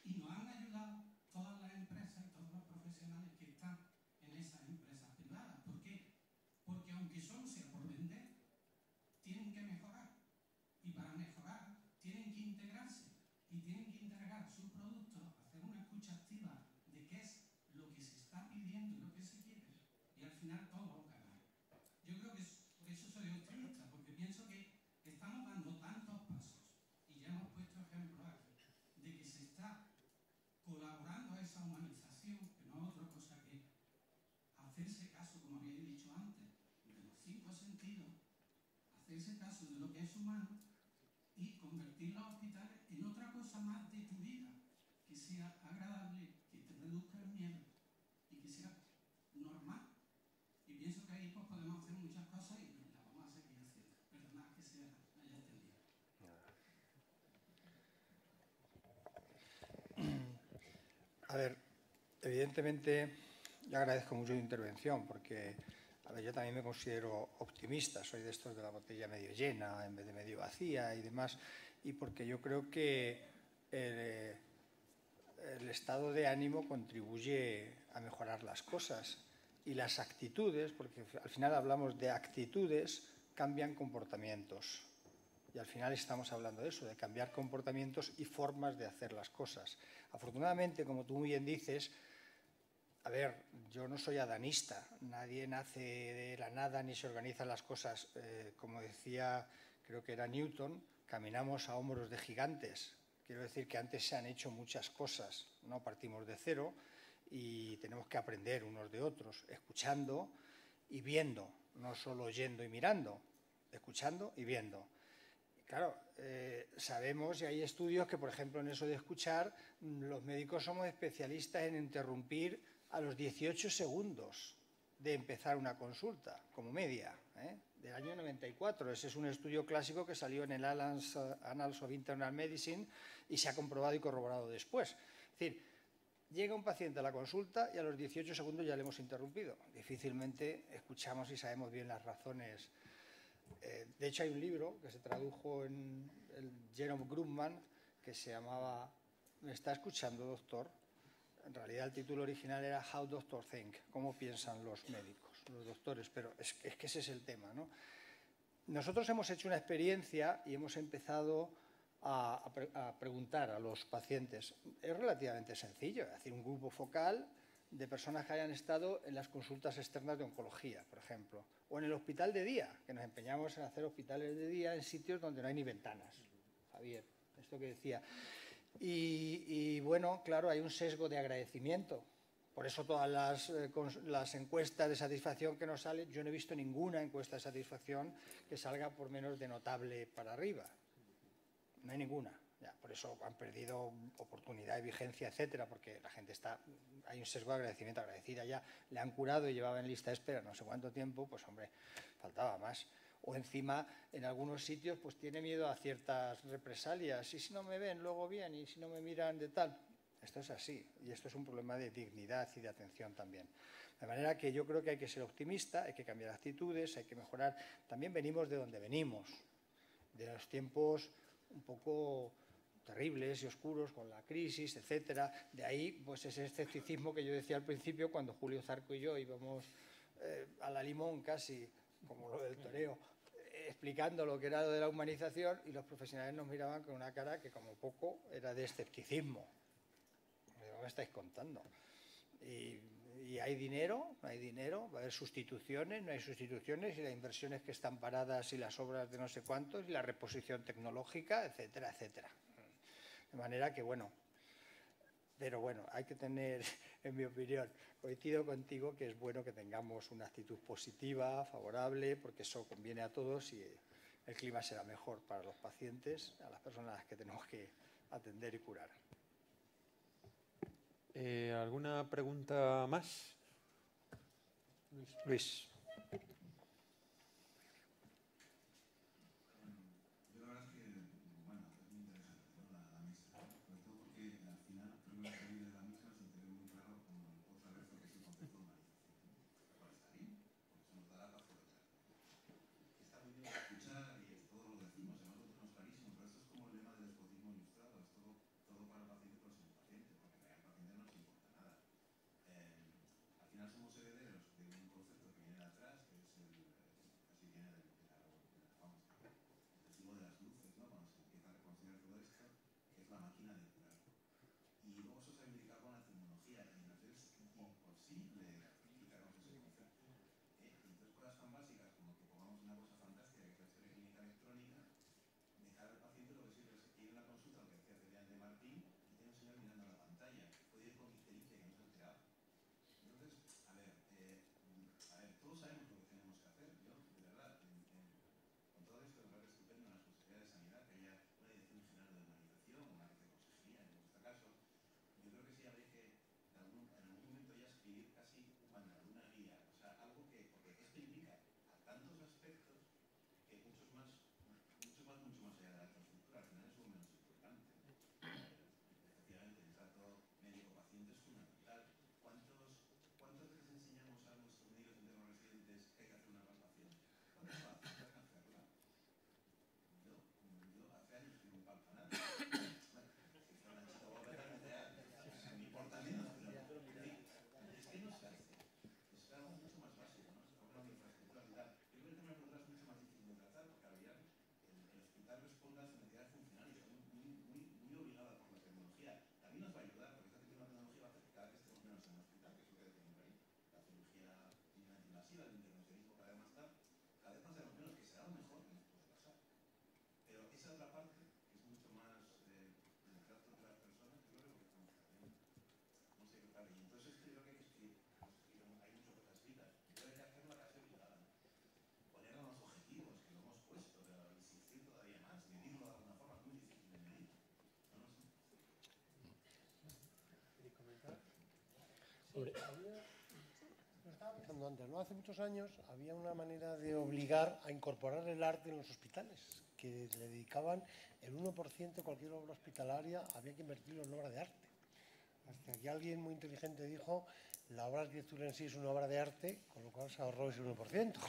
Y nos han ayudado todas las empresas y todos los profesionales que están en esas empresas privadas. ¿Por qué? Porque aunque solo sea por vender, tienen que mejorar. Y para mejorar tienen que integrarse y tienen que integrar sus productos, hacer una escucha activa de qué es lo que se está pidiendo y lo que se quiere, y al final todos ganan. Yo creo que por eso soy optimista, porque pienso que estamos dando tantos pasos y ya hemos puesto ejemplos aquí de que se está colaborando a esa humanización, que no es otra cosa que hacerse caso, como había dicho antes, de los 5 sentidos, hacerse caso de lo que es humano y convertir los hospitales en otra cosa más de tu vida, que sea agradable, que te reduzca el miedo y que sea normal. Y pienso que ahí pues podemos hacer muchas cosas y las vamos a seguir haciendo. Perdonad que se haya entendido. A ver, evidentemente yo agradezco mucho tu intervención porque, a ver, yo también me considero optimista, soy de estos de la botella medio llena en vez de medio vacía y demás, y porque yo creo que el estado de ánimo contribuye a mejorar las cosas y las actitudes, porque al final hablamos de actitudes, cambian comportamientos. Y al final estamos hablando de eso, de cambiar comportamientos y formas de hacer las cosas. Afortunadamente, como tú muy bien dices, a ver, yo no soy adanista, nadie nace de la nada ni se organizan las cosas. Como decía, creo que era Newton, caminamos a hombros de gigantes. Quiero decir que antes se han hecho muchas cosas, no partimos de cero y tenemos que aprender unos de otros, escuchando y viendo, no solo oyendo y mirando, escuchando y viendo. Claro, sabemos y hay estudios que, por ejemplo, en eso de escuchar, los médicos somos especialistas en interrumpir a los 18 segundos de empezar una consulta, como media, del año 94. Ese es un estudio clásico que salió en el Annals of Internal Medicine y se ha comprobado y corroborado después. Es decir, llega un paciente a la consulta y a los 18 segundos ya le hemos interrumpido. Difícilmente escuchamos y sabemos bien las razones. De hecho, hay un libro que se tradujo en el Jerome Grumman que se llamaba ¿Me está escuchando, doctor? En realidad el título original era How Doctors Think, cómo piensan los médicos, los doctores, pero es que ese es el tema, ¿no? Nosotros hemos hecho una experiencia y hemos empezado a preguntar a los pacientes. Es relativamente sencillo, es decir, un grupo focal de personas que hayan estado en las consultas externas de oncología, por ejemplo, o en el hospital de día, que nos empeñamos en hacer hospitales de día en sitios donde no hay ni ventanas. Javier, esto que decía. Y bueno, claro, hay un sesgo de agradecimiento. Por eso todas las encuestas de satisfacción que nos salen, yo no he visto ninguna encuesta de satisfacción que salga por menos de notable para arriba. No hay ninguna. Ya, por eso han perdido oportunidad y vigencia, etcétera, porque la gente hay un sesgo de agradecimiento, agradecida ya, le han curado y llevaba en lista de espera no sé cuánto tiempo, pues hombre, faltaba más. O encima, en algunos sitios, pues tiene miedo a ciertas represalias. Y si no me ven, luego bien, y si no me miran de tal. Esto es así, y esto es un problema de dignidad y de atención también. De manera que yo creo que hay que ser optimista, hay que cambiar actitudes, hay que mejorar. También venimos de donde venimos, de los tiempos un poco terribles y oscuros con la crisis, etcétera. De ahí, pues ese escepticismo que yo decía al principio, cuando Julio Zarco y yo íbamos a la limón casi, como lo del toreo, explicando lo que era lo de la humanización, y los profesionales nos miraban con una cara que como poco era de escepticismo. ¿Qué me estáis contando? Y hay dinero, no hay dinero, va a haber sustituciones, no hay sustituciones, y las inversiones que están paradas y las obras de no sé cuántos, y la reposición tecnológica, etcétera, etcétera. De manera que, bueno, pero bueno, hay que tener, en mi opinión, coincido contigo que es bueno que tengamos una actitud positiva, favorable, porque eso conviene a todos y el clima será mejor para los pacientes, a las personas a las que tenemos que atender y curar. ¿Alguna pregunta más? Luis. Lo estaba pensando antes, ¿no? Hace muchos años había una manera de obligar a incorporar el arte en los hospitales, que le dedicaban el 1% de cualquier obra hospitalaria, había que invertirlo en obra de arte. Hasta que alguien muy inteligente dijo, la obra de arquitectura en sí es una obra de arte, con lo cual se ahorró ese 1%.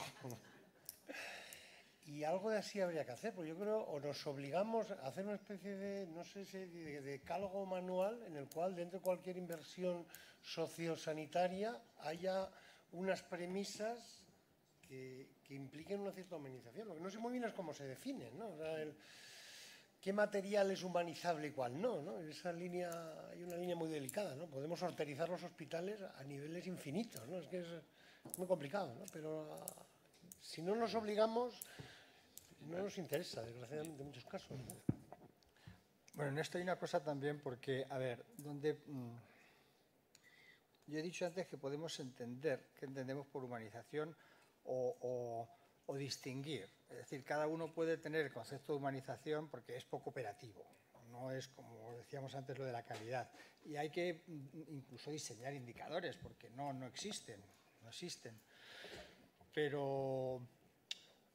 Y algo de así habría que hacer, porque yo creo, o nos obligamos a hacer una especie de, no sé si de decálogo manual en el cual dentro de cualquier inversión sociosanitaria haya unas premisas que impliquen una cierta humanización. Lo que no sé muy bien es cómo se define, ¿no? O sea, qué material es humanizable y cuál no, ¿no? Esa línea, hay una línea muy delicada, ¿no? Podemos sorterizar los hospitales a niveles infinitos, ¿no? Es que es muy complicado, ¿no? Pero si no nos obligamos, no nos interesa, desgraciadamente, en muchos casos, ¿no? Bueno, en esto hay una cosa también porque, a ver, yo he dicho antes que podemos entender, que entendemos por humanización o distinguir. Es decir, cada uno puede tener el concepto de humanización porque es poco operativo. No es, como decíamos antes, lo de la calidad. Y hay que incluso diseñar indicadores porque no existen, no existen. Pero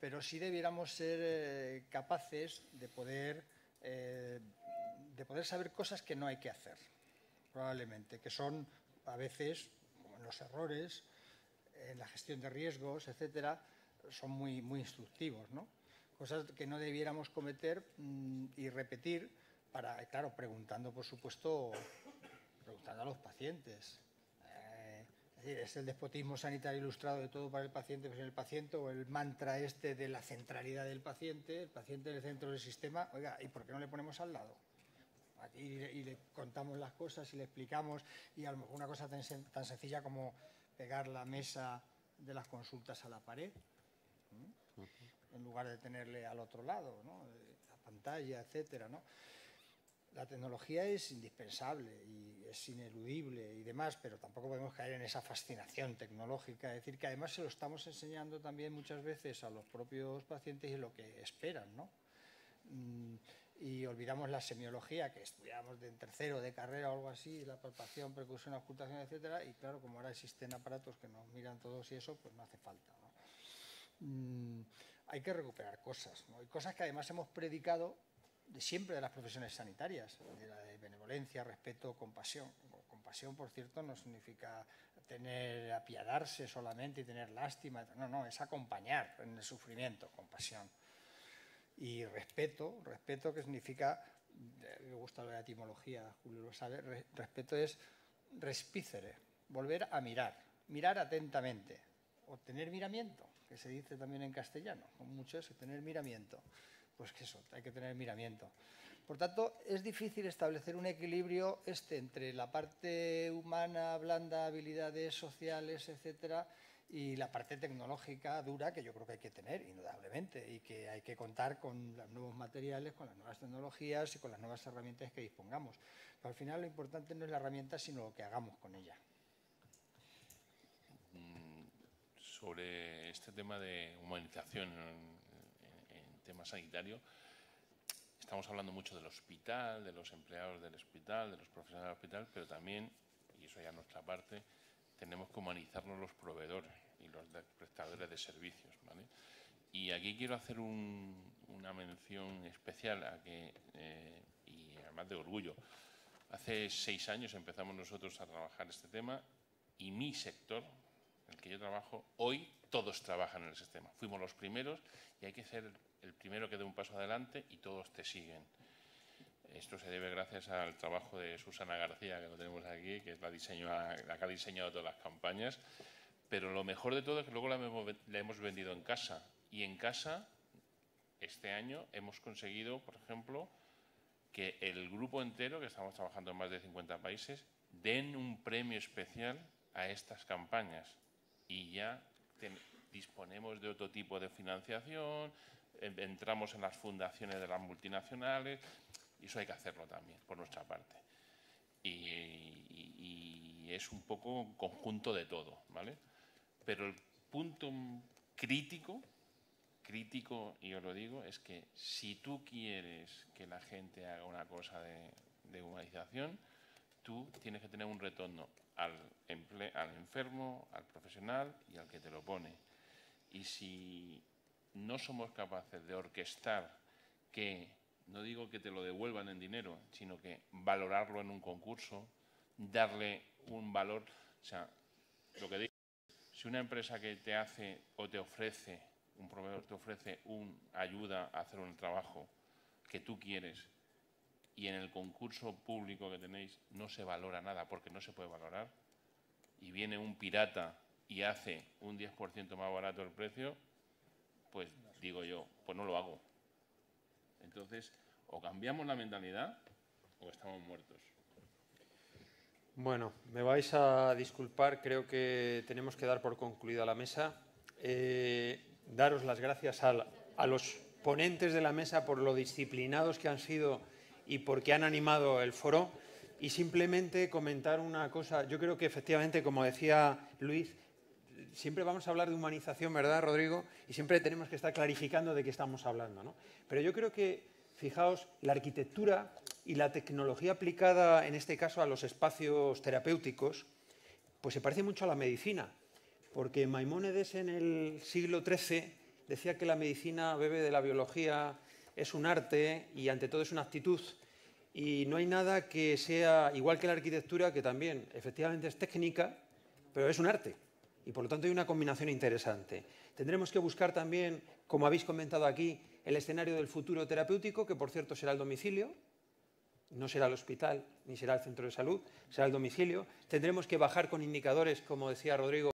pero sí debiéramos ser capaces de poder saber cosas que no hay que hacer, probablemente, que son a veces, como en los errores, en la gestión de riesgos, etcétera, son muy, muy instructivos, ¿no? Cosas que no debiéramos cometer y repetir, claro, preguntando, por supuesto, preguntando a los pacientes. Es el despotismo sanitario ilustrado de todo para el paciente, pues en el paciente, o el mantra este de la centralidad del paciente, el paciente en el centro del sistema. Oiga, ¿y por qué no le ponemos al lado? Y le contamos las cosas y le explicamos, y a lo mejor una cosa tan sencilla como pegar la mesa de las consultas a la pared, en lugar de tenerle al otro lado, ¿no? La pantalla, etcétera, ¿no? La tecnología es indispensable y es ineludible y demás, pero tampoco podemos caer en esa fascinación tecnológica. Es decir, que además se lo estamos enseñando también muchas veces a los propios pacientes y lo que esperan, ¿no? Y olvidamos la semiología que estudiamos en tercero de carrera o algo así, la palpación, percusión, auscultación, etcétera, y claro, como ahora existen aparatos que nos miran todos y eso, pues no hace falta, ¿no? Hay que recuperar cosas, ¿no? Y cosas que además hemos predicado siempre de las profesiones sanitarias, de la de benevolencia, respeto, compasión. Compasión, por cierto, no significa apiadarse solamente y tener lástima, no, es acompañar en el sufrimiento, compasión. Y respeto que significa, me gusta la etimología, Julio lo sabe, respeto es respicere, volver a mirar atentamente, o tener miramiento, que se dice también en castellano, con mucho eso, tener miramiento. Pues que eso, hay que tener miramiento. Por tanto, es difícil establecer un equilibrio entre la parte humana, blanda, habilidades sociales, etcétera, y la parte tecnológica dura, que yo creo que hay que tener, indudablemente, y que hay que contar con los nuevos materiales, con las nuevas tecnologías y con las nuevas herramientas que dispongamos. Pero al final lo importante no es la herramienta, sino lo que hagamos con ella. Sobre este tema de humanización en tema sanitario, estamos hablando mucho del hospital, de los empleados del hospital, de los profesionales del hospital, pero también, y eso ya es nuestra parte, tenemos que humanizarnos los proveedores y los prestadores de servicios, ¿vale? Y aquí quiero hacer una mención especial a que, y además de orgullo, hace 6 años empezamos nosotros a trabajar este tema y mi sector, en el que yo trabajo, hoy todos trabajan en el sistema. Fuimos los primeros y hay que ser el primero que dé un paso adelante y todos te siguen. Esto se debe gracias al trabajo de Susana García, que lo tenemos aquí, que es la que ha diseñado todas las campañas. Pero lo mejor de todo es que luego la hemos vendido en casa. Y en casa, este año, hemos conseguido, por ejemplo, que el grupo entero, que estamos trabajando en más de 50 países, den un premio especial a estas campañas. Y ya disponemos de otro tipo de financiación, entramos en las fundaciones de las multinacionales, y eso hay que hacerlo también, por nuestra parte. Y es un poco un conjunto de todo, ¿vale? Pero el punto crítico, y os lo digo, es que si tú quieres que la gente haga una cosa de humanización, tú tienes que tener un retorno al enfermo, al profesional y al que te lo pone. Y si no somos capaces de orquestar que, no digo que te lo devuelvan en dinero, sino que valorarlo en un concurso, darle un valor, o sea, lo que digo, si una empresa que te hace o te ofrece, un proveedor te ofrece ayuda a hacer un trabajo que tú quieres y en el concurso público que tenéis no se valora nada porque no se puede valorar y viene un pirata y hace un 10% más barato el precio, pues digo yo, pues no lo hago. Entonces, o cambiamos la mentalidad o estamos muertos. Bueno, me vais a disculpar, creo que tenemos que dar por concluida la mesa. Daros las gracias a los ponentes de la mesa por lo disciplinados que han sido y porque han animado el foro. Y simplemente comentar una cosa. Yo creo que efectivamente, como decía Luis, siempre vamos a hablar de humanización, ¿verdad, Rodrigo? Y siempre tenemos que estar clarificando de qué estamos hablando, ¿no? Pero yo creo que, fijaos, la arquitectura y la tecnología aplicada, en este caso, a los espacios terapéuticos, pues se parece mucho a la medicina. Porque Maimónides en el siglo XIII decía que la medicina bebe de la biología, es un arte y ante todo es una actitud. Y no hay nada que sea, igual que la arquitectura, que también efectivamente es técnica, pero es un arte. Y por lo tanto hay una combinación interesante. Tendremos que buscar también, como habéis comentado aquí, el escenario del futuro terapéutico, que por cierto será el domicilio. No será el hospital ni será el centro de salud, será el domicilio. Tendremos que bajar con indicadores, como decía Rodrigo,